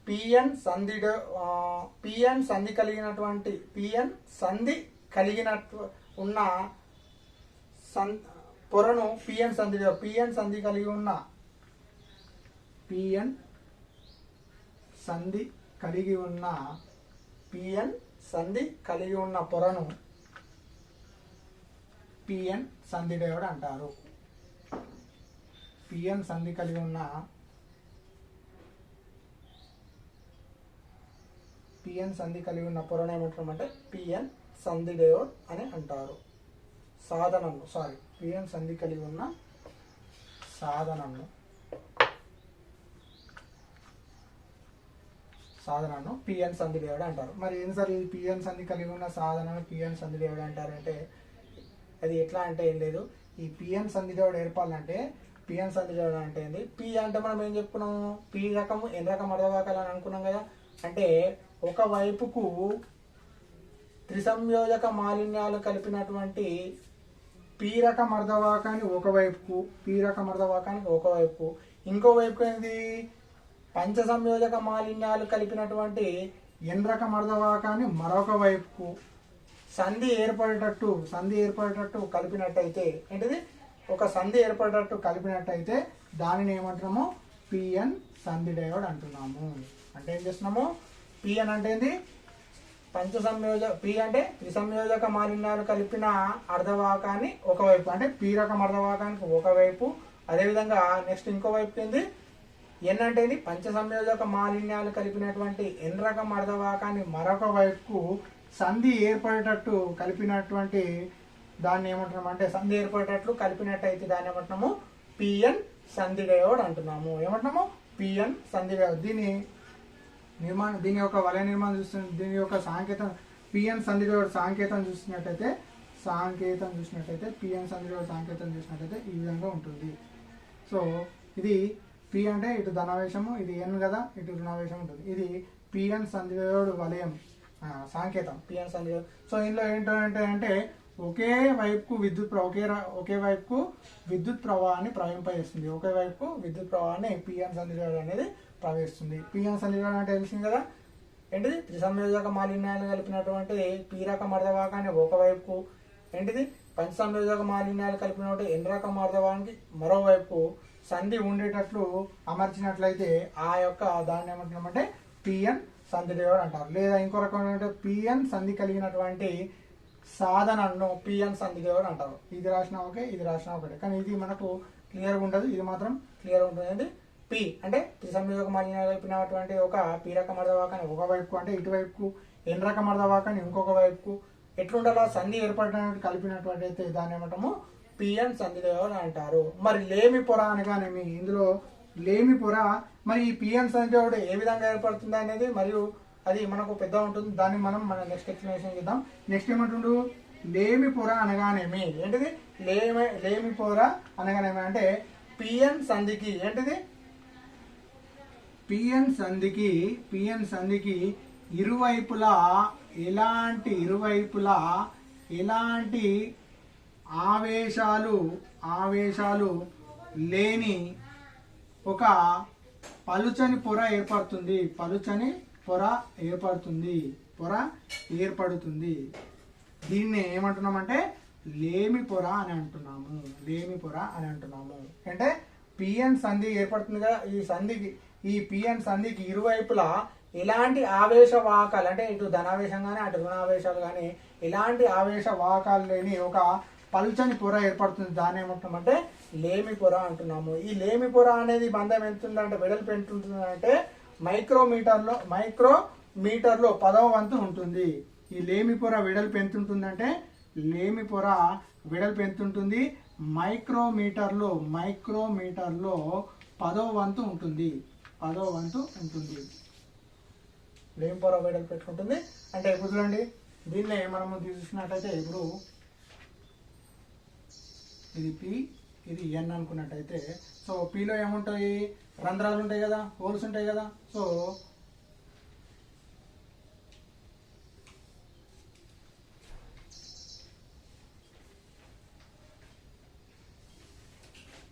S1: పిఎన్ సంధి కలిగినటువంటి ఉన్న పొరను పిఎన్ సంధి డయోడ్, పిఎన్ సంధి కలిగి ఉన్న పిఎన్ సంధి కలిగి ఉన్న పొరను పిఎన్ సంధి డయోడ్ అంటారు. పిఎన్ సంధి కలిగి ఉన్న పిఎన్ సంధి కలిగి ఉన్న పొరను ఏమంటారంటే పిఎన్ సంధి డయోడ్ అని అంటారు. సాధనము పిఎన్ సంధి కలిగి ఉన్న సాధనను పిఎన్ సంధి డయోడ్ అంటారు. మరి ఏం సార్ ఈ పిఎన్ సంధి కలిగి ఉన్న సాధనను పిఎన్ సంధి డయోడ్ అంటారంటే అది ఎట్లా అంటే ఏం లేదు, ఈ పిఎన్ సంధి డయోడ్ ఏర్పాలంటే పిఎన్ సంధి డయోడ్ అంటే ఏంది, పి అంటే మనం ఏం చెప్పుకున్నాము, పి రకము ఎన్ రకం అర్ధవాహకాలు అని అనుకున్నాం కదా. అంటే ఒక వైపుకు త్రిసంయోజక మాలిన్యాలు కలిపినటువంటి పి రకం అర్ధవాహకాన్ని ఒకవైపుకు, ఇంకో వైపుకు ఏంది పంచ సంయోజక మాలిన్యాలు కలిపినటువంటి ఎన్ రకం అర్ధవాహకాన్ని మరొక వైపుకు సంధి ఏర్పడేటట్టు కలిపినట్టయితే ఏంటిది, ఒక సంధి ఏర్పడేటట్టు కలిపినట్టయితే దానిని ఏమంటున్నాము పిఎన్ సంధి డయోడ్ అంటున్నాము. అంటే ఏం చేస్తున్నాము, పిఎన్ అంటే ఏంది పి అంటే త్రిసంయోజక మాలిన్యాలు కలిపిన అర్ధవాహకాన్ని ఒకవైపు, అంటే పి రకం అర్ధవాహకానికి ఒకవైపు, అదేవిధంగా నెక్స్ట్ ఇంకో వైపు ఏంది ఎన్ అంటే ఏంది పంచ సంయోజక మాలిన్యాలు కలిపినటువంటి ఎన్ రకం అర్ధవాహకాన్ని మరొక వైపుకు సంధి ఏర్పడేటట్టు కలిపినటువంటి దాన్ని ఏమంటున్నాము అంటే సంధి ఏర్పడేటట్లు కలిపినట్టయితే దాన్ని ఏమంటున్నాము పిఎన్ సంధి డయోడ్ అంటున్నాము. ఏమంటున్నాము పిఎన్ సంధి డయోడ్. దీని యొక్క వలయ నిర్మాణం చూస్తున్న దీని యొక్క సాంకేతం పిఎన్ సంధి డయోడ్ సాంకేతం చూసినట్టయితే పిఎన్ సంధి డయోడ్ సాంకేతం చూసినట్టయితే ఈ విధంగా ఉంటుంది. సో ఇది పి అంటే ఇటు ధనావేశము, ఇది ఎన్ కదా, ఇటు రుణావేశం ఉంటుంది. ఇది పిఎన్ సంధి డయోడ్ వలయం సాంకేతం పిఎన్ సంధి డయోడ్. సో ఇందులో ఏంటంటే ఒకే వైపుకు విద్యుత్ ప్రవాహాన్ని ప్రవహింపజేస్తుంది. ఒకే వైపుకు విద్యుత్ ప్రవాహాన్ని పిఎన్ సంధి డయోడ్ అనేది ప్రవహిస్తుంది. పిఎన్ సంధి డయోడ్ అంటే తెలిసింది కదా, ఏంటిది త్రిసంయోజక మాలిన్యాలు కలిపినటువంటి పి రకం అర్ధవాహకాన్ని ఒకవైపుకు, ఏంటిది పంచ సంయోజక మాలిన్యాలు కలిపినటువంటి ఎన్ రకం అర్ధవాహానికి మరోవైపు సంధి ఉండేటట్లు అమర్చినట్లయితే ఆ యొక్క దాన్ని ఏమంటున్నామంటే పిఎన్ సంధి డయోడ్ అంటారు. లేదా ఇంకో రకం ఏంటంటే పిఎన్ సంధి కలిగినటువంటి సాధనను పిఎన్ సంధి డయోడ్ అంటారు. ఇది రాసిన ఓకే, ఇది రాసిన ఒకటే, కానీ ఇది మనకు క్లియర్గా ఉండదు, ఇది మాత్రం క్లియర్ ఉంటుంది. పి అంటే త్రిసంయోజక మాలిన్యాలు కలిపినటువంటి ఒక పి రకం అర్ధవాహకాన్ని ఒకవైపు, అంటే ఇటువైపుకు ఎన్ రకం అర్ధవాహకాన్ని ఇంకొక వైపుకు ఎట్లుండాలో సంధి ఏర్పడినట్టు కలిపినటువంటి అయితే దాన్ని ఏమంటాము పిఎన్ సంధి డయోడ్ అంటారు. మరి లేమి పొర అనగానేమి, ఇందులో లేమి పొర మరి ఈ పిఎన్ సంధి డయోడ్ ఏ విధంగా ఏర్పడుతుంది అనేది మరియు అది మనకు పెద్ద ఉంటుంది. దాన్ని మనం నెక్స్ట్ ఎక్స్ప్లెనేషన్ చేద్దాం. నెక్స్ట్ ఏమంటుండు లేమి పొర అనగానేమి, ఏంటిది లేమి పొర అనగానేమి అంటే పిఎన్ సంధికి ఏంటిది పిఎన్ సంధికి ఇరువైపులా ఎలాంటి ఆవేశాలు లేని ఒక పలుచని పొర ఏర్పడుతుంది. దీన్ని ఏమంటున్నామంటే లేమి పొర అని అంటున్నాము. అంటే పిఎన్ సంధి ఏర్పడుతుంది కదా, ఈ పిఎన్ సంధికి ఇరువైపులా ఎలాంటి ఆవేశ వాహకాలు, అంటే ఇటు ధనావేశం కానీ అటు రుణావేశాలు కానీ ఎలాంటి ఆవేశ వాహకాలు లేని ఒక పలుచని పొర ఏర్పడుతుంది. దాన్ని ఏమంటున్నామంటే లేమి పొర అంటున్నాము. ఈ లేమి పొర అనేది బంధం ఎంత ఉందంటే వెడల్పు ఎంత ఉంటుందంటే మైక్రోమీటర్లో 10వ వంతు ఉంటుంది. ఈ లేమి పొర వెడల్పు ఎంత ఉంటుందంటే మైక్రోమీటర్లో 10వ వంతు ఉంటుంది. లేమి పొర వెడల్పు ఎట్లుంటుంది అంటే ఇప్పుడు చూడండి, దీన్నే మనము చూసినట్టయితే ఇప్పుడు ఇది పి, ఇది ఎన్ అనుకున్నట్టయితే, సో పిలో ఏముంటాయి, రంధ్రాలు ఉంటాయి కదా, హోల్స్ ఉంటాయి కదా. సో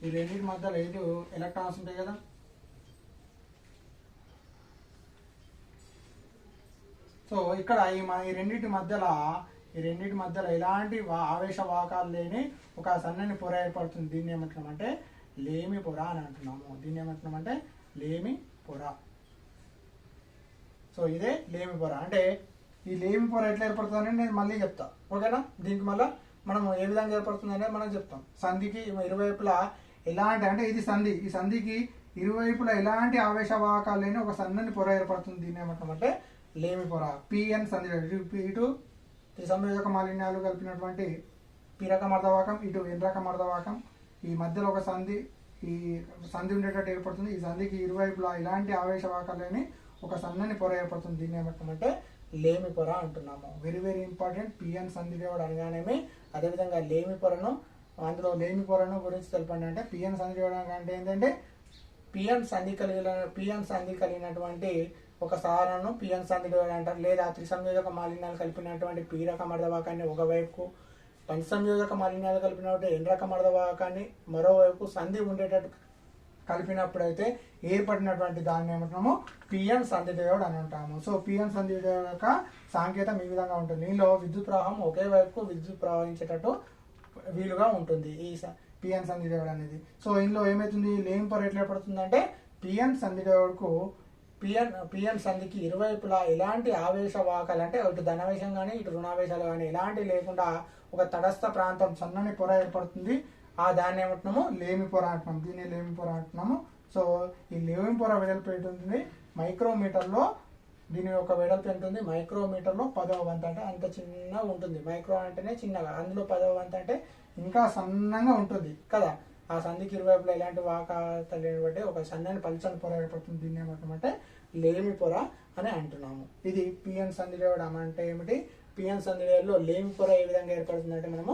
S1: ఈ రెండింటి మధ్యలో 5 ఎలక్ట్రాన్స్ ఉంటాయి కదా. సో ఇక్కడ ఈ రెండింటి మధ్యలో ఎలాంటి ఆవేశ వాహకాలు లేని ఒక సన్నని పొర ఏర్పడుతుంది. దీన్ని ఏమంటున్నామంటే లేమి పొర అని అంటున్నాము. లేమి పొర. సో ఇదే లేమి పొర. అంటే ఈ లేమి పొర ఎట్లా ఏర్పడుతుందని నేను మళ్ళీ చెప్తా, ఓకేనా. దీనికి మళ్ళీ మనం ఏ విధంగా ఏర్పడుతుంది అనేది మనం చెప్తాం. సంధికి ఇరువైపులా ఎలాంటి, అంటే ఇది సంధి, ఈ సంధికి ఇరువైపులా ఎలాంటి ఆవేశ వాహకాలు లేని ఒక సన్నని పొర ఏర్పడుతుంది. దీన్ని ఏమంటామంటే లేమి పొర. పిఎన్ సంధి ఇటు త్రిసంయోజక మాలిన్యాలు కలిపినటువంటి పి రకం అర్ధవాహకం, ఇటు ఎన్ రకం అర్ధవాహకం, ఈ మధ్యలో ఒక సంధి, ఈ సంధి ఉండేటట్టు ఏర్పడుతుంది. ఈ సంధికి ఇరువైపులా ఇలాంటి ఆవేశవాహకాలు లేని ఒక సన్నని పొర ఏర్పడుతుంది. దీన్ని ఏమంటామంటే లేమి పొర అంటున్నాము. Very very important. పిఎన్ సంధి దేవుడు అనగానేమి, అదేవిధంగా లేమి పొరను, అందులో లేమి పొరను గురించి తెలపండి అంటే పిఎన్ సంధి దేవుడు అంటే ఏంటంటే పిఎన్ సంధి కలిగినటువంటి ఒక సాధనను పిఎన్ సంధి దేవుడు అంటారు. లేదా త్రిసంయోజక మాలిన్యాలు కలిపినటువంటి పి రకం అర్ధవాహకాన్ని ఒకవైపు, పంచసంయోజక మాలిన్యాలు కలిపినటువంటి ఎన్ రకం అర్ధవాహకాన్ని మరోవైపు సంధి ఉండేటట్టు కలిపినప్పుడైతే ఏర్పడినటువంటి దాన్ని ఏమంటున్నాము పిఎన్ సంధి డయోడ్ అని అంటాము. సో పిఎన్ సంధి డయోడ్ యొక్క సాంకేతం ఈ విధంగా ఉంటుంది. దీనిలో విద్యుత్ ప్రవాహం ఒకే వైపుకు విద్యుత్ ప్రవహించేటట్టు వీలుగా ఉంటుంది ఈ పిఎన్ సంధి డయోడ్ అనేది. సో ఇందులో ఏమవుతుంది, లేమి పొర ఎట్లా ఏర్పడుతుందంటే పిఎన్ సంధి డయోడ్కు పిఎన్ సంధికి ఇరువైపులా ఎలాంటి ఆవేశవాహకాలు అంటే ఇటు ధనావేశం కానీ ఇటు రుణావేశాలు కానీ ఎలాంటివి లేకుండా ఒక తటస్థ ప్రాంతం సన్నని పొర ఏర్పడుతుంది. ఆ దాన్ని ఏమంటున్నాము లేమి పొర అంటున్నాము. దీన్ని లేమి పొర అంటున్నాము. సో ఈ లేమి పొర వెడల్పు ఉంటుంది మైక్రోమీటర్లో, దీని యొక్క వెడల్పు ఉంటుంది మైక్రోమీటర్లో 10వ వంతు, అంటే అంత చిన్నగా ఉంటుంది. మైక్రో అంటేనే చిన్నగా, అందులో 10వ వంతు అంటే ఇంకా సన్నగా ఉంటుంది కదా. ఆ సంధికి ఇరువైపులో ఎలాంటి వాహకాలు బట్టి ఒక సన్నని పల్చని పొర ఏర్పడుతుంది. దీన్ని ఏమంటామంటే లేమి పొర అని అంటున్నాము. ఇది పిఎన్ సంధి డయోడ్ అంటే ఏమిటి, పిఎన్ సంధి డయోడ్లో లేమి పొర ఏ విధంగా ఏర్పడుతుంది అంటే మనము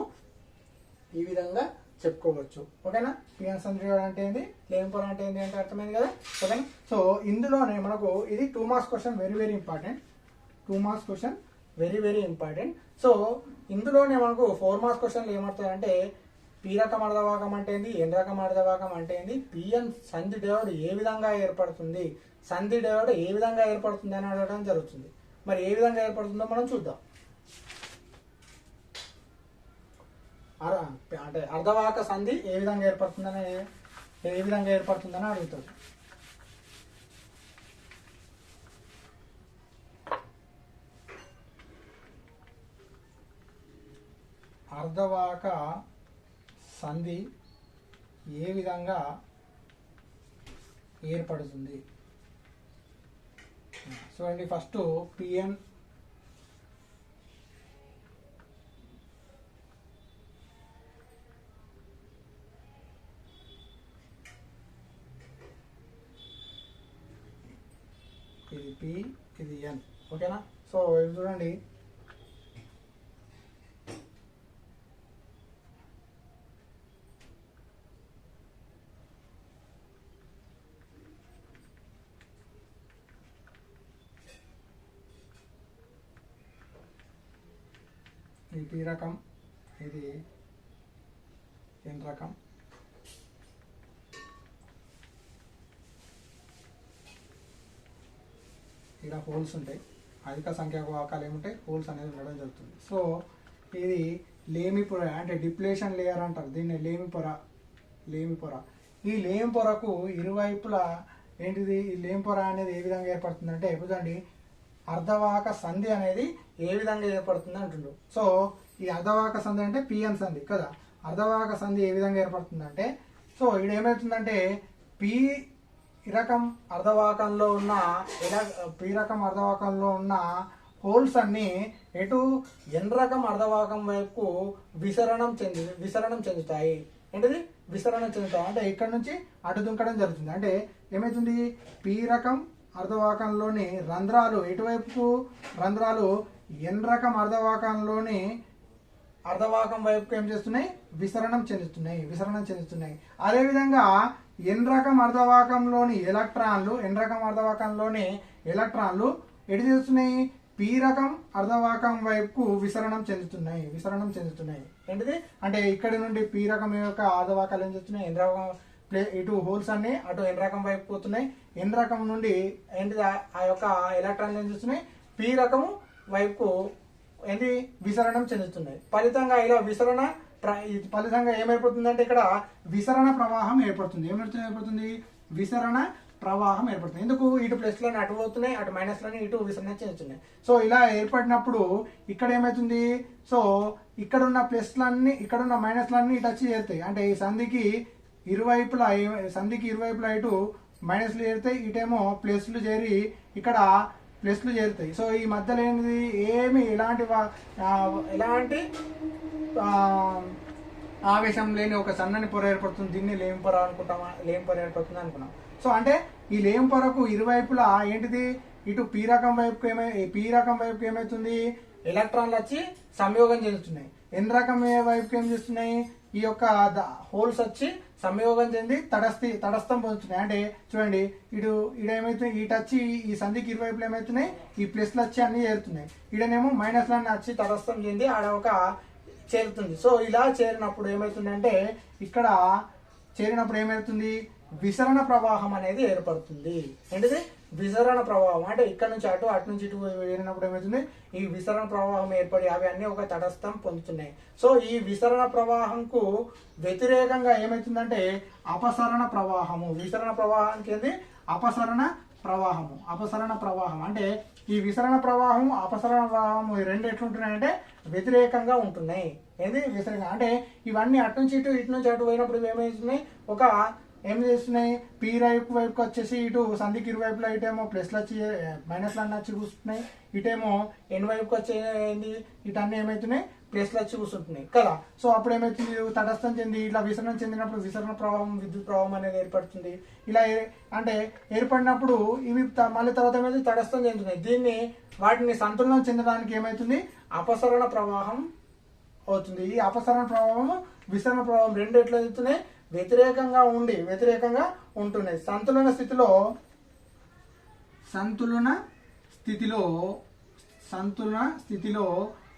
S1: ఈ విధంగా చెప్పుకోవచ్చు. ఓకేనా. పిఎన్ సంధి డయోడ్ అంటే ఏంది, లేమి పొర అంటే ఏంటి అంటే అర్థమైంది కదా. ఓకేనా. సో ఇందులోనే మనకు ఇది 2 marks question, very very important. 2 marks question very very important. So ఇందులోనే మనకు 4 మార్క్స్ క్వశ్చన్లు ఏమవుతాయంటే పి రకం అర్ధవాహకం అంటే ఏంది, ఎన్ రకం అర్ధవాహకం అంటే ఏంది, పిఎన్ సంధి డయోడ్ ఏ విధంగా ఏర్పడుతుంది, సంధి డయోడ్ ఏ విధంగా ఏర్పడుతుంది అని అడగడం జరుగుతుంది. మరి ఏ విధంగా ఏర్పడుతుందో మనం చూద్దాం. అంటే అర్ధవాహక సంధి ఏ విధంగా ఏర్పడుతుందని అడుగుతాడు. అర్ధవాహక సంధి ఏ విధంగా ఏర్పడుతుంది చూడండి. ఫస్ట్ పిఎన్ ఇది పి, ఇది ఎన్. ఓకేనా. సో ఇది చూడండి, ఇది పి రకం, ఇది ఎన్ రకం. ఇక్కడ హోల్స్ ఉంటాయి, అధిక సంఖ్యక వాహకాలు ఏముంటాయి, హోల్స్ అనేది ఉండడం జరుగుతుంది. సో ఇది లేమి పొర అంటే డిప్లేషన్ లేయర్ అంటారు దీన్ని, లేమి పొర. ఈ లేమి పొరకు ఇరువైపులా ఏంటిది, ఈ లేమి పొర అనేది ఏ విధంగా ఏర్పడుతుంది అంటే చూడండి, అర్ధవాహక సంధి అనేది ఏ విధంగా ఏర్పడుతుంది అంటుండ్రు. సో ఈ అర్ధవాహక సంధి అంటే పిఎన్ సంధి కదా. అర్ధవాహక సంధి ఏ విధంగా ఏర్పడుతుంది అంటే, సో ఇక్కడ ఏమవుతుందంటే పి రకం అర్ధవాహకంలో ఉన్న హోల్స్ అన్ని ఎటు ఎన్ రకం అర్ధవాహకం వైపు విసరణం చెందుతాయి. ఏంటిది విసరణం చెందుతాయి అంటే ఇక్కడ నుంచి అటు దుంకడం జరుగుతుంది. అంటే ఏమవుతుంది, పి రకం అర్ధవాహకంలోని రంధ్రాలు ఎటువైపు రంధ్రాలు ఎన్ రకం అర్ధవాహకం వైపుకు ఏం చేస్తున్నాయి, విసరణం చెందుతున్నాయి. అదేవిధంగా ఎన్ రకం అర్ధవాహకంలోని ఎలక్ట్రాన్లు ఎటు చేస్తున్నాయి, పి రకం అర్ధవాహకం వైపుకు విసరణం చెందుతున్నాయి. ఏంటిది అంటే ఇక్కడి నుండి పి రకం యొక్క అర్ధవాహకాలు ఏం చేస్తున్నాయి, ఎన్ రకం ఇటు హోల్స్ అన్ని అటు ఎన్ రకం వైపు పోతున్నాయి. ఎన్ రకం నుండి ఏంటిది ఆ యొక్క ఎలక్ట్రాన్లు ఏం చేస్తున్నాయి, పి రకము వైపు ఏంటి విసరణం చెందుతున్నాయి. ఫలితంగా ఇలా ఫలితంగా ఏమైపోతుందంటే ఇక్కడ విసరణ ప్రవాహం ఏర్పడుతుంది. విసరణ ప్రవాహం ఏర్పడుతుంది. ఎందుకు, ఇటు ప్లస్లని అటు పోతున్నాయి, అటు మైనస్లని ఇటు విసరణ చెందుతున్నాయి. సో ఇలా ఏర్పడినప్పుడు ఇక్కడ ఏమవుతుంది, సో ఇక్కడున్న ప్లస్లన్నీ ఇక్కడున్న మైనస్లన్నీ ఇటు వచ్చి చేరుతాయి. అంటే ఈ సంధికి ఇరువైపులా ఇటు మైనస్లు చేరితే ఇటేమో ప్లస్లు చేరి ఇక్కడ ప్లస్లు చేరుతాయి. సో ఈ మధ్యలో ఏంటి, ఏమి ఎలాంటి ఆవేశం లేని ఒక సన్నని పొర ఏర్పడుతుంది. దీన్ని లేం పొర అనుకుంటామా, లేం పొర ఏర్పడుతుంది అనుకున్నాం. సో అంటే ఈ లేం పొరకు ఇరువైపులా ఏంటిది, ఇటు పీ రకం వైపుకి ఏమవుతుంది, ఎలక్ట్రాన్లు వచ్చి సంయోగం చెందుతున్నాయి. ఎన్ రకం వైపుకి ఏం చేస్తున్నాయి, ఈ యొక్క హోల్స్ వచ్చి సంయోగం చెంది తటస్థం పొందుతున్నాయి. అంటే చూడండి, ఇడేమవుతుంది, ఇటు వచ్చి ఈ సంధికి ఇరువైపులు ఏమవుతున్నాయి, ఈ ప్లస్లు వచ్చి అన్ని చేరుతున్నాయి. ఈడనేమో మైనస్లన్నీ వచ్చి తటస్థం చెంది ఆడ ఒక చేరుతుంది. సో ఇలా చేరినప్పుడు ఏమవుతుందంటే, ఇక్కడ చేరినప్పుడు ఏమవుతుంది, విసరణ ప్రవాహం అనేది ఏర్పడుతుంది. ఏంటిది, విసరణ ప్రవాహం. అంటే ఇక్కడ నుంచి అటు నుంచి ఇటు వెళ్ళినప్పుడు ఏమవుతుంది, ఈ విసరణ ప్రవాహం ఏర్పడి అవి అన్ని ఒక తటస్థం పొందుతున్నాయి. సో ఈ విసరణ ప్రవాహంకు వ్యతిరేకంగా ఏమవుతుందంటే అపసరణ ప్రవాహము. విసరణ ప్రవాహానికి ఏంది, అపసరణ ప్రవాహం. అంటే ఈ విసరణ ప్రవాహం అపసరణ ప్రవాహం ఈ రెండు ఎట్లుంటున్నాయంటే వ్యతిరేకంగా ఉంటున్నాయి. ఏది వ్యతిరేకంగా అంటే ఇవన్నీ అటు నుంచి ఇటు నుంచి అటు పోయినప్పుడు ఏమవుతున్నాయి, ఏం చేస్తున్నాయి, పీ వైపుకి వచ్చేసి ఇటు సంధికి ఇరువైపులా ఇటేమో ప్లస్లు వచ్చి మైనస్లు అన్నీ వచ్చి కూర్చుంటున్నాయి, ఇటేమో ఎన్ వైపుకి వచ్చే ఇటన్నీ ఏమవుతున్నాయి, ప్లస్లు వచ్చి కూర్చుంటున్నాయి కదా. సో అప్పుడు ఏమవుతుంది, తటస్థం చెంది ఇట్లా విసరణ చెందినప్పుడు విసరణ ప్రవాహం, విద్యుత్ ప్రవాహం అనేది ఏర్పడుతుంది. ఇలా అంటే ఏర్పడినప్పుడు ఇవి మళ్ళీ తర్వాత ఏమైతే తటస్థం చెందుతున్నాయి. వాటిని సంతులనం చెందడానికి ఏమవుతుంది, అపసరణ ప్రవాహం అవుతుంది. ఈ అపసరణ ప్రవాహం, విసరణ ప్రవాహం రెండు ఎట్లా అవుతున్నాయి, వ్యతిరేకంగా ఉంటున్నాయి. సంతులన స్థితిలో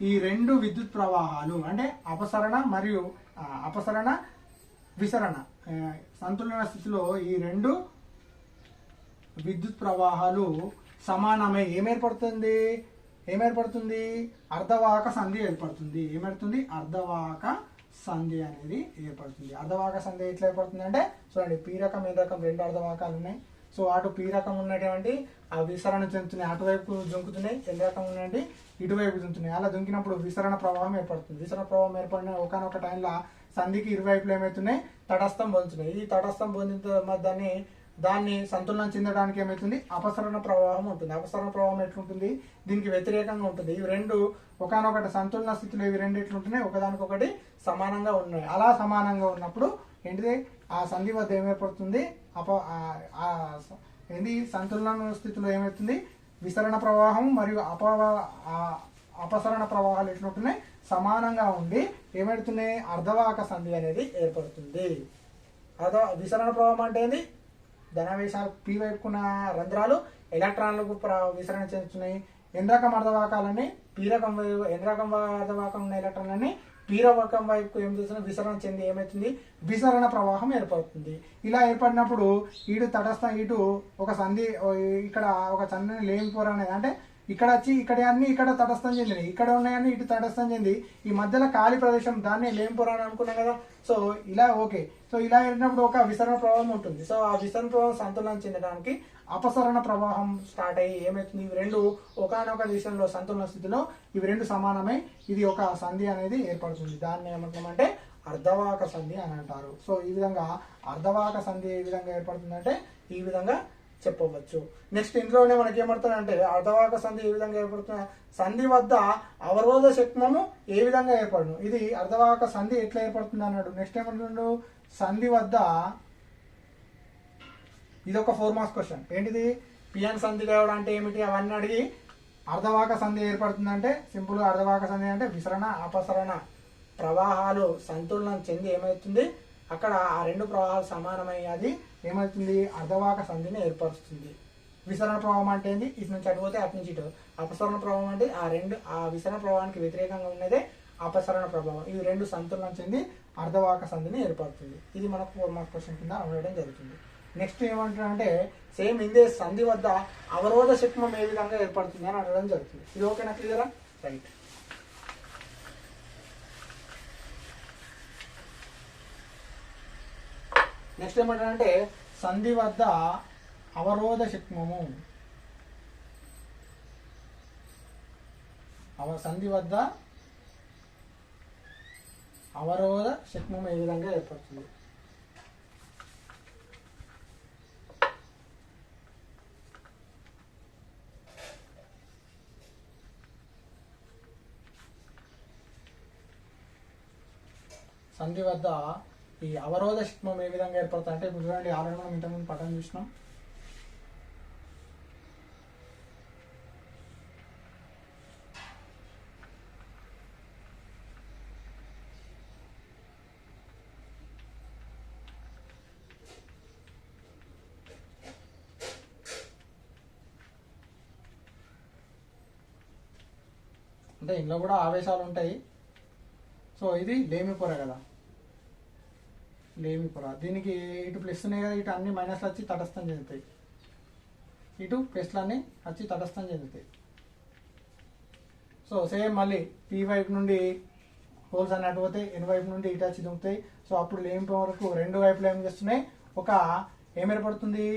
S1: ఈ రెండు విద్యుత్ ప్రవాహాలు అంటే అపసరణ విసరణ సంతులన స్థితిలో ఈ రెండు విద్యుత్ ప్రవాహాలు సమానమై ఏమేర్పడుతుంది, అర్ధవాహక సంధి ఏర్పడుతుంది. అర్ధవాహక సంధి అనేది ఏర్పడుతుంది. అర్ధవాహక సంధి ఎట్లా ఏర్పడుతుంది అంటే చూడండి, పీ రకం ఎన్ రకం రెండు అర్ధవాహకాలు ఉన్నాయి. సో అటు పీ రకం ఉన్నటువంటి ఆ విసరణ చెందుతున్నాయి, అటువైపు దుంకుతున్నాయి. ఎన్ రకం ఉన్నటువంటి ఇటువైపు దుంకుతున్నాయి. అలా దుంకినప్పుడు విసరణ ప్రవాహం ఏర్పడుతుంది. విసరణ ప్రవాహం ఏర్పడిన ఒకనొక టైంలో సంధికి ఇరువైపులు ఏమవుతున్నాయి, తటస్థం పొందుతున్నాయి. ఈ తటస్థం పొందిన దాన్ని సంతులనం చెందడానికి ఏమవుతుంది, అపసరణ ప్రవాహం ఉంటుంది. అపసరణ ప్రవాహం ఎట్లుంటుంది, దీనికి వ్యతిరేకంగా ఉంటుంది. ఇవి రెండు ఒకనొకటి సంతులన స్థితిలో ఇవి రెండు ఎట్లుంటున్నాయి, ఒకదానికొకటి సమానంగా ఉన్నాయి. అలా సమానంగా ఉన్నప్పుడు ఏంటిది, ఆ సంధి వద్ద ఏమేర్పడుతుంది, సంతులన స్థితిలో ఏమవుతుంది, విసరణ ప్రవాహం మరియు అపసరణ ప్రవాహాలు ఎట్లుంటున్నాయి, సమానంగా ఉండి ఏమవుతున్నాయి, అర్ధవాహక సంధి అనేది ఏర్పడుతుంది. విసరణ ప్రవాహం అంటే ఏంది, ధనావేశాలు పీ వైపుకున్న రంధ్రాలు ఎలక్ట్రాన్లకు విసరణ చెందుతున్నాయి. ఎన్ రకం అర్ధవాహకాలని ఎన్ రకం అర్ధవాహకం ఉన్న ఎలక్ట్రాన్లని పీ రకం వైపు ఏం చేస్తున్నా విసరణ చెంది ఏమవుతుంది, విసరణ ప్రవాహం ఏర్పడుతుంది. ఇలా ఏర్పడినప్పుడు ఇటు ఒక సంధి, ఇక్కడ ఒక సన్నని లేమి పొర అనేది అంటే ఇక్కడ వచ్చి ఇక్కడ తటస్థం చెందినాయి, ఇక్కడ ఉన్నాయని ఇటు తటస్థం చెంది ఈ మధ్యలో ఖాళీ ప్రదేశం, దాన్ని లేంపుర అని అనుకున్నాం కదా. సో ఇలా ఓకే. సో ఇలా వెళ్ళినప్పుడు ఒక విసరణ ప్రవాహం ఉంటుంది. సో ఆ విసరణ ప్రవాహం సంతులనం చెందడానికి అపసరణ ప్రవాహం స్టార్ట్ అయ్యి ఏమవుతుంది, ఇవి రెండు ఒకనొక విషయంలో సంతులన స్థితిలో ఇవి రెండు సమానమై ఇది ఒక సంధి అనేది ఏర్పడుతుంది. దాన్ని ఏమంటామంటే అర్ధవాహక సంధి అని అంటారు. సో ఈ విధంగా అర్ధవాహక సంధి ఏ విధంగా ఏర్పడుతుందంటే ఈ విధంగా చెప్పవచ్చు. నెక్స్ట్ ఇంట్లోనే మనకి ఏమవుతుందంటే అర్ధవాహక సంధి ఏ విధంగా ఏర్పడుతుంది, సంధి వద్ద అవరోధ శక్మము ఏ విధంగా ఏర్పడును, ఇది అర్ధవాహక సంధి ఎట్లా ఏర్పడుతుంది అన్నాడు. నెక్స్ట్ ఏమంటుండు, సంధి వద్ద ఇది ఒక 4 మార్క్స్ క్వశ్చన్. ఏంటిది, పిఎన్ సంధి లేవడం అంటే ఏమిటి అవన్నీ అడిగి అర్ధవాహక సంధి ఏర్పడుతుందంటే సింపుల్ గా అర్ధవాహక సంధి అంటే విసరణ అపసరణ ప్రవాహాలు సంతులనం చెంది ఏమవుతుంది, అక్కడ ఆ రెండు ప్రవాహాలు సమానమై అది ఏమవుతుంది, అర్ధవాహక సంధిని ఏర్పరుస్తుంది. విసరణ ప్రవాహం అంటే ఏంటి, ఇటు నుంచి అటుపోతే అటు నుంచి ఇటు. అపసరణ ప్రవాహం అంటే ఆ విసరణ ప్రవాహానికి వ్యతిరేకంగా ఉన్నదే అపసరణ ప్రభావం. ఇవి రెండు సంతులనం చెంది అర్ధవాహక సంధిని ఏర్పడుతుంది. ఇది మనకు 4 మార్క్స్ క్వశ్చన్ కింద అడగడం జరుగుతుంది. నెక్స్ట్ ఏమంటారంటే సేమ్ ఇందే సంధి వద్ద అవరోధ శక్మం ఏ విధంగా ఏర్పడుతుంది అని అడగడం జరుగుతుంది. ఇది ఓకేనా, క్లియరా? రైట్. నెక్స్ట్ ఏమంటారంటే సంధి వద్ద అవరోధ శక్మము, సంధి వద్ద అవరోధ శక్మము ఏ విధంగా ఏర్పడుతుంది. సంధి వద్ద ఈ అవరోధ శిక్మం ఏ విధంగా ఏర్పడుతుంది అంటే ఇప్పుడు చూడండి, ఆల్రెడీ మనం ఇంతకుముందు పటం చూసినాం. అంటే ఇందులో కూడా ఆవేశాలు ఉంటాయి. సో ఇది లేమి పొర కదా, లేమి పొర. దీనికి ఇటు ప్లస్ ఉన్నాయి కదా, ఇటు అన్ని మైనస్లు వచ్చి తటస్థం చెందుతాయి, ఇటు ప్లస్లు అన్నీ వచ్చి తటస్థం చెందుతాయి. సో సేమ్ మళ్ళీ పీ వైపు నుండి హోల్స్ అన్ని అటు పోతాయి, ఎన్ వైపు నుండి ఇటు వచ్చి దుంకుతాయి. సో అప్పుడు లేమి పొరకు రెండు వైపులు ఏం చేస్తున్నాయి, ఒక ఏం ఏర్పడుతుంది,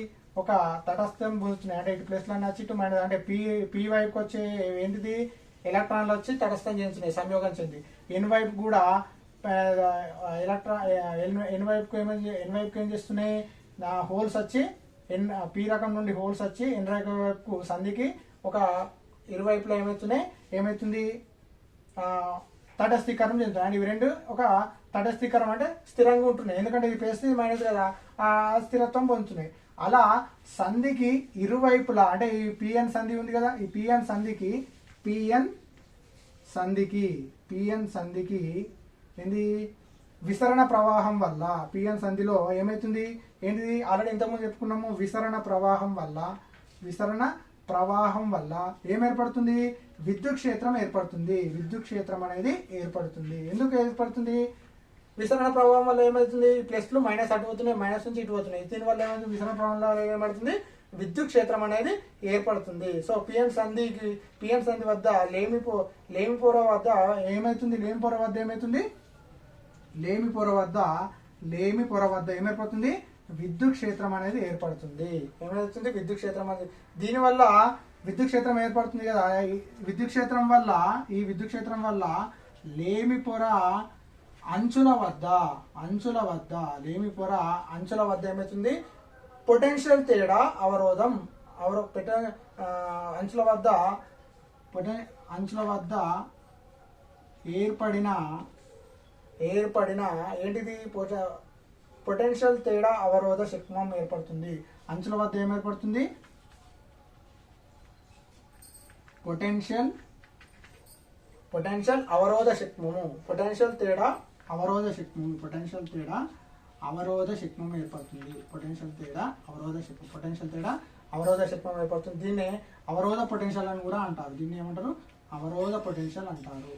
S1: ఒక తటస్థం పొందుతున్నాయి. అంటే ఇటు ప్లస్లు అన్నీ వచ్చి ఇటు మైనస్, అంటే పీ వైపుకి వచ్చే ఏంటిది ఎలక్ట్రాన్లు వచ్చి తటస్థం చెందుతున్నాయి, సంయోగం చెంది. ఎన్ వైపు కూడా ఎన్ వైపుకు ఏం చేస్తున్నాయి, హోల్స్ వచ్చి పీ రకం నుండి హోల్స్ వచ్చి ఎన్ రకం వైపు సంధికి ఒక ఇరువైపులో ఏమవుతుంది తటస్థీకరణం చెందుతుంది. అండ్ ఇవి రెండు ఒక తటస్థీకరణం అంటే స్థిరంగా ఉంటున్నాయి, ఎందుకంటే ఇది ప్లస్ మైనస్ కదా, ఆ స్థిరత్వం పొందుతున్నాయి. అలా సంధికి ఇరువైపులా, అంటే ఈ పిఎన్ సంధి ఉంది కదా, ఈ పిఎన్ సంధికి ఏంది విసరణ ప్రవాహం వల్ల, పిఎన్ సంధిలో ఏమవుతుంది ఏంటిది ఆల్రెడీ ఇంతకుముందు చెప్పుకున్నాము, విసరణ ప్రవాహం వల్ల ఏం ఏర్పడుతుంది, విద్యుత్ క్షేత్రం ఏర్పడుతుంది. విద్యుత్ క్షేత్రం అనేది ఏర్పడుతుంది. ఎందుకు ఏర్పడుతుంది, విసరణ ప్రభావం వల్ల ఏమవుతుంది, ప్లస్లు మైనస్ అటు పోతున్నాయి, మైనస్ నుంచి ఇటు పోతున్నాయి. దీనివల్ల ఏమవుతుంది, విసరణ ప్రభావం వల్ల ఏమవుతుంది, విద్యుత్ క్షేత్రం అనేది ఏర్పడుతుంది. సో పిఎన్ సంధి వద్ద లేమి పొర వద్ద ఏమవుతుంది, లేమి పొర వద్ద ఏమేర్పడుతుంది, విద్యుత్ క్షేత్రం అనేది ఏర్పడుతుంది. ఏమవుతుంది, విద్యుత్ క్షేత్రం అనేది. దీనివల్ల విద్యుత్ క్షేత్రం ఏర్పడుతుంది కదా, ఈ విద్యుత్ క్షేత్రం వల్ల లేమి పొర అంచుల వద్ద ఏమవుతుంది, పొటెన్షియల్ తేడా అవరోధం అంచుల వద్ద ఏర్పడిన ఏంటిది పొటెన్షియల్ తేడా అవరోధ శిక్మం ఏర్పడుతుంది. అంచుల వద్ద ఏమేర్పడుతుంది, పొటెన్షియల్ అవరోధ శిక్మము, పొటెన్షియల్ తేడా అవరోధ శిక్మం ఏర్పడుతుంది. పొటెన్షియల్ తేడా అవరోధ శిక్మం ఏర్పడుతుంది. దీన్నే అవరోధ పొటెన్షియల్ అని కూడా అంటారు. దీన్ని ఏమంటారు, అవరోధ పొటెన్షియల్ అంటారు.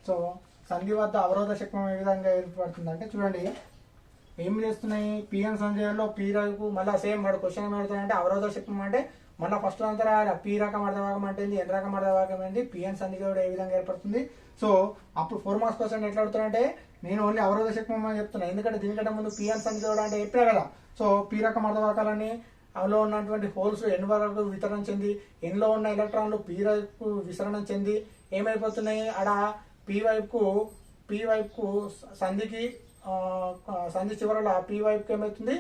S1: సో సంధి వద్ద అవరోధ శిక్మం ఏ విధంగా ఏర్పడుతుంది అంటే చూడండి, ఏం చేస్తున్నాయి, పిఎన్ సంధిలో పీ రకకు మళ్ళీ సేమ్ వాడు క్వశ్చన్ ఏం పెడతాడంటే అవరోధ శిక్మం అంటే మళ్ళీ ఫస్ట్ అంతా పీ రకం అర్ధభాగం అంటే ఎన్ రకం అర్ధభాగం ఏంటి, పిఎన్ సంధి కూడా ఏ విధంగా ఏర్పడుతుంది. సో అప్పుడు 4 మార్క్స్ క్వశ్చన్ ఎట్లా అడుగుతారంటే నేను ఓన్లీ అవరోధ శిక్మం అని చెప్తున్నా, ఎందుకంటే దీనికంటే ముందు పిఎన్ సంధి కూడా అంటే చెప్పినా కదా. సో పీ రకం అర్ధభాగాలని అందులో ఉన్నటువంటి హోల్స్ ఎన్ వరకు వితరణ చెంది, ఎన్లో ఉన్న ఎలక్ట్రాన్లు పీ వైపు విసరణ చెంది ఏమైపోతున్నాయి, ఆడ పీ వైపుకు సంధి చివరలో పీ వైపుకి ఏమవుతుంది,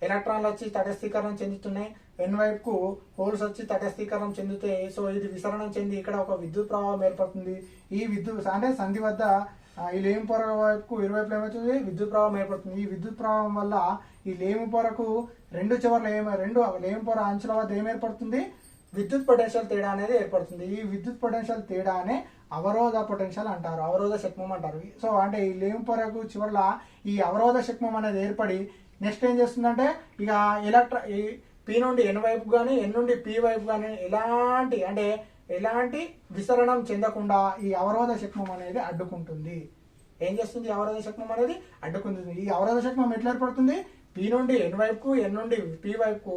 S1: ఎలక్ట్రాన్లు వచ్చి తటస్థీకరణం చెందుతున్నాయి, ఎన్ వైపుకు హోల్స్ వచ్చి తటస్థీకరణం చెందుతాయి. సో ఇది విసరణం చెంది ఇక్కడ ఒక విద్యుత్ ప్రవాహం ఏర్పడుతుంది. ఈ విద్యుత్ అంటే సంధి వద్ద ఈ లేమి పొర వైపుకు ఇరువైపులు ఏమవుతుంది, విద్యుత్ ప్రవాహం ఏర్పడుతుంది. ఈ విద్యుత్ ప్రవాహం వల్ల ఈ లేమి పొరకు రెండు చివర్లు లేమి పొర అంచుల వద్ద ఏర్పడుతుంది, విద్యుత్ పొటెన్షియల్ తేడా అనేది ఏర్పడుతుంది. ఈ విద్యుత్ పొటెన్షియల్ తేడానే అవరోధ పొటెన్షియల్ అంటారు, అవరోధ శిక్మం అంటారు. సో అంటే ఈ లేమి పొరకు చివర్ల ఈ అవరోధ శిక్మం అనేది ఏర్పడి నెక్స్ట్ ఏం చేస్తుందంటే ఇక ఈ పీ నుండి ఎన్ వైపు కానీ ఎన్ నుండి పీ వైపు కానీ ఎలాంటి విసరణం చెందకుండా ఈ అవరోధ శిక్మం అనేది అడ్డుకుంటుంది. ఏం చేస్తుంది, అవరోధ శిక్మం అనేది అడ్డుకుంటుంది. ఈ అవరోధ శిక్మం ఎట్లా ఏర్పడుతుంది, పీ నుండి ఎన్ వైపుకు ఎన్ నుండి పీ వైపుకు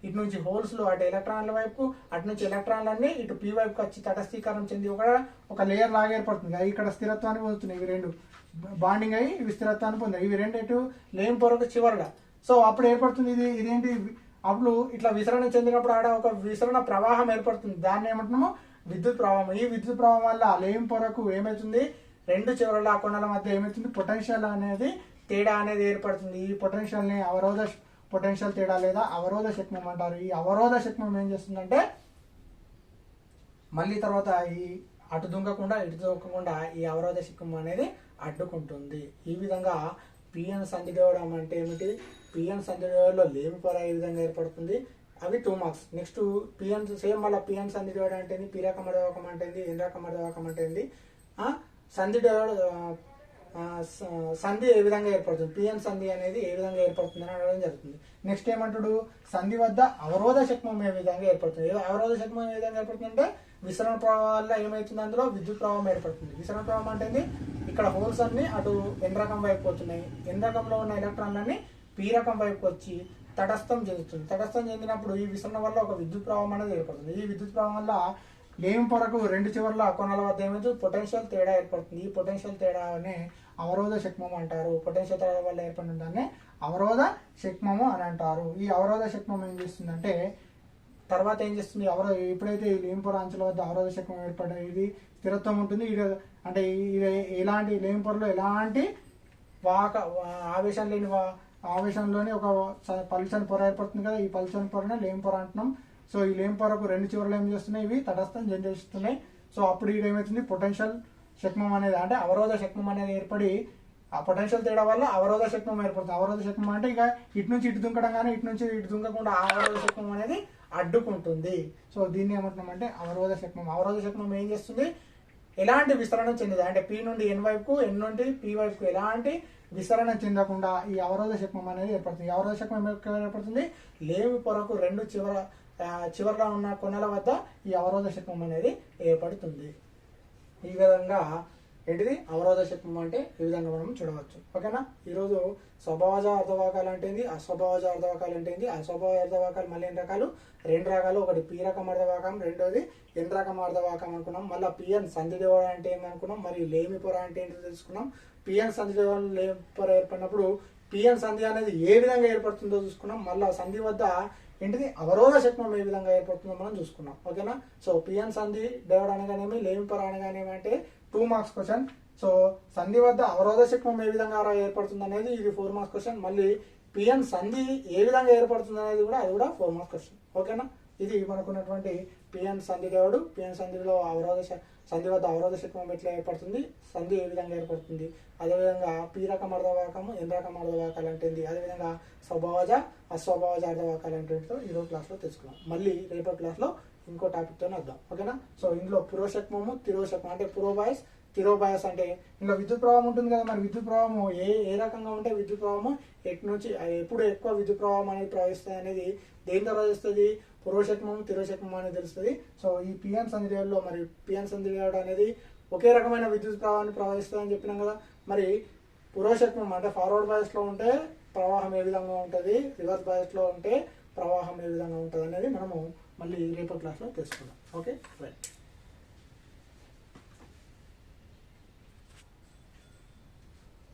S1: ఇటు నుంచి హోల్స్లు అటు ఎలక్ట్రాన్ల వైపుకు అటు నుంచి ఎలక్ట్రాన్లన్నీ ఇటు పీ వైపుకి వచ్చి తటస్థీకరణం చెంది ఒక లేయర్ లాగా ఏర్పడుతుంది. ఇక్కడ స్థిరత్వాన్ని పొందుతున్నాయి, ఇవి రెండు బాండింగ్ అయ్యి ఇవి స్థిరత్వాన్ని పొందాయి, ఇవి రెండు ఎటు లేని పొరకు చివరగా. సో అప్పుడు ఏర్పడుతుంది ఇదేంటి, అప్పుడు ఇట్లా విసరణ చెందినప్పుడు ఆడ ఒక విసరణ ప్రవాహం ఏర్పడుతుంది, దాన్ని ఏమంటున్నాము విద్యుత్ ప్రవాహం. ఈ విద్యుత్ ప్రవాహం వల్ల లేని పొరకు ఏమవుతుంది, రెండు చివరల కొండల మధ్య ఏమవుతుంది, పొటెన్షియల్ అనేది తేడా అనేది ఏర్పడుతుంది. ఈ పొటెన్షియల్ ని అవరోధ పొటెన్షియల్ తేడా లేదా అవరోధ శిక్మం అంటారు. ఈ అవరోధ శిక్మం ఏం చేస్తుందంటే మళ్ళీ తర్వాత ఈ అటు దుంకకుండా ఇటు దుంకకుండా ఈ అవరోధ శకం అనేది అడ్డుకుంటుంది. ఈ విధంగా పిఎన్ సంధి డయోడ్ అంటే ఏమిటి, పిఎన్ సంధి డయోడ్లో లేమి పొర ఏ విధంగా ఏర్పడుతుంది, అవి 2 మార్క్స్. నెక్స్ట్ పిఎన్ సేమ్ మళ్ళీ పిఎన్ సంధి డయోడ్ అంటే పి రకం అర్ధవాహకం అంటే ఎన్ రకం అర్ధవాహకం అంటే సంధి డయోడ్ సంధి ఏ విధంగా ఏర్పడుతుంది, పిఎన్ సంధి అనేది ఏ విధంగా ఏర్పడుతుంది అని అడగడం జరుగుతుంది. నెక్స్ట్ ఏమంటాడు, సంధి వద్ద అవరోధ శక్మం ఏ విధంగా ఏర్పడుతుంది. అవరోధ శక్మం ఏ విధంగా ఏర్పడుతుంది అంటే విసరణ ప్రవాహం వల్ల ఏమవుతుంది, అందులో విద్యుత్ ప్రవాహం ఏర్పడుతుంది. విసరణ ప్రవాహం అంటే ఇక్కడ హోల్స్ అన్ని అటు ఎన్ రకం వైపు పోతున్నాయి, ఎన్ రకంలో ఉన్న ఎలక్ట్రాన్లన్నీ పి రకం వైపుకి వచ్చి తటస్థం చెందుతుంది. తటస్థం చెందినప్పుడు ఈ విసరణ వల్ల ఒక విద్యుత్ ప్రవాహం అనేది ఏర్పడుతుంది. ఈ విద్యుత్ ప్రవాహం వల్ల లేమి పొరకు 2 చివర్ల కొనల వద్ద ఏమైతే పొటెన్షియల్ తేడా ఏర్పడుతుంది. ఈ పొటెన్షియల్ తేడానే అవరోధ శక్మము అంటారు. పొటెన్షియల్ తేడా వల్ల ఏర్పడిన దాన్ని అవరోధ శక్మము అని అంటారు. ఈ అవరోధ శక్మం ఏం చేస్తుందంటే తర్వాత ఏం చేస్తుంది, ఎప్పుడైతే ఈ లేమి పొర అంచుల వద్ద అవరోధ శక్మం ఏర్పడే ఇది స్థిరత్వం ఉంటుంది. అంటే ఎలాంటి లేమి పొరలో ఎలాంటి ఆవేశంలోని ఒక పల్చని పొర ఏర్పడుతుంది కదా, ఈ పల్చని పొరనే లేమి పొర అంటున్నాం. సో ఈ లేమి పొరకు 2 చివర్లు ఏం చేస్తున్నాయి, ఇవి తటస్థం చేస్తున్నాయి. సో అప్పుడు ఇది ఏమవుతుంది, పొటెన్షియల్ శక్మం అనేది అంటే అవరోధ శక్మం అనేది ఏర్పడి ఆ పొటెన్షియల్ తేడా వల్ల అవరోధ శక్మం ఏర్పడుతుంది. అవరోధ శక్మం అంటే ఇక ఇటు నుంచి ఇటు దుంకడం కానీ ఇటు నుంచి ఇటు దుంకకుండా ఆ అవరోధ శక్మం అనేది అడ్డుకుంటుంది. సో దీన్ని ఏమంటున్నామంటే అవరోధ శక్మం. అవరోధ శక్మం ఏం చేస్తుంది, ఎలాంటి విస్తరణ చెందదు అంటే పి నుండి ఎన్ వైపుకు, ఎన్ నుండి పి వైపుకు ఎలాంటి విస్తరణ చెందకుండా ఈ అవరోధ శక్మం అనేది ఏర్పడుతుంది. ఈ అవరోధ శక్మం ఏర్పడుతుంది లేమి పొరకు 2 చివర్లో ఉన్న కొనల వద్ద ఈ అవరోధ శక్మం అనేది ఏర్పడుతుంది. ఈ విధంగా ఏంటిది అవరోధ శక్మం అంటే ఈ విధంగా మనం చూడవచ్చు. ఓకేనా. ఈరోజు స్వభావజ అర్ధవాహకాలు అంటే ఏంది, అస్వభావజ అర్ధవాహకాలు అంటే ఏంది. అస్వభావ అర్ధవాహకాలు మళ్ళీ 2 రకాలు. ఒకటి పి రకం అర్ధవాహకం, రెండోది ఎన్ రకం అర్ధవాహకం అనుకున్నాం. మళ్ళీ పిఎన్ సంధి డయోడ్ అంటే ఏమనుకున్నాం, మరియు లేమి పొర అంటే ఏంటో తెలుసుకున్నాం. పిఎన్ సంధి డయోడ్ లేమి పొర ఏర్పడినప్పుడు పిఎన్ సంధి అనేది ఏ విధంగా ఏర్పడుతుందో చూసుకున్నాం. మళ్ళీ సంధి వద్ద ఏంటిది అవరోధ శక్మం ఏ విధంగా ఏర్పడుతుందో మనం చూసుకున్నాం. ఓకేనా. సో పిఎన్ సంధి డయోడ్ అనగానేమి, లేమి పొర అనగానేమి అంటే 2 మార్క్స్ క్వశ్చన్. సో సంధి వద్ద అవరోధ శక్మం ఏ విధంగా ఏర్పడుతుంది అనేది ఇది 4 మార్క్స్ క్వశ్చన్. మళ్ళీ పిఎన్ సంధి ఏ విధంగా ఏర్పడుతుంది అనేది కూడా అది కూడా 4 మార్క్స్ క్వశ్చన్. ఓకేనా. ఇది మనకున్నటువంటి పిఎన్ సంధి డయోడ్. పిఎన్ సంధిలో సంధి వద్ద అవరోధ శక్మం ఎట్లా ఏర్పడుతుంది, సంధి ఏ విధంగా ఏర్పడుతుంది, అదేవిధంగా పి రకం అర్ధవాహకము, ఎన్ రకం అర్ధవాహకాలు అంటే అదేవిధంగా స్వభావజ అస్వభావజ అర్ధవాహకాలు అంటే ఈరోజు క్లాస్లో తెలుసుకున్నాం. మళ్ళీ రేపటి క్లాస్లో ఇంకో టాపిక్తోనే వద్దాం. ఓకేనా. సో ఇందులో పురోశక్మము, తిరోశక్మం అంటే పురోబాయస్, తిరోబాయస్ అంటే ఇందులో విద్యుత్ ప్రవాహం ఉంటుంది కదా. మరి విద్యుత్ ప్రవాహము ఏ రకంగా ఉంటే విద్యుత్ ప్రవాహము ఎటు నుంచి ఎప్పుడు ఎక్కువ విద్యుత్ ప్రవాహం అనేది ప్రవహిస్తుంది అనేది దేని ద్వారా తెలుస్తుంది, పురోశక్మం తిరోశక్మం అనేది తెలుస్తుంది. సో ఈ పిఎన్ సంధి డయోడ్లో మరి పిఎన్ సంధి డయోడ్ అనేది ఒకే రకమైన విద్యుత్ ప్రవాహాన్ని ప్రవహిస్తుందని చెప్పినాం కదా. మరి పురోశక్మం అంటే ఫార్వర్డ్ బయాస్లో ఉంటే ప్రవాహం ఏ విధంగా ఉంటుంది, రివర్స్ బయాస్లో ఉంటే ప్రవాహం ఏ విధంగా ఉంటుంది అనేది మనము మళ్ళీ రేపటి క్లాస్లో తెలుసుకుందాం. Okay right.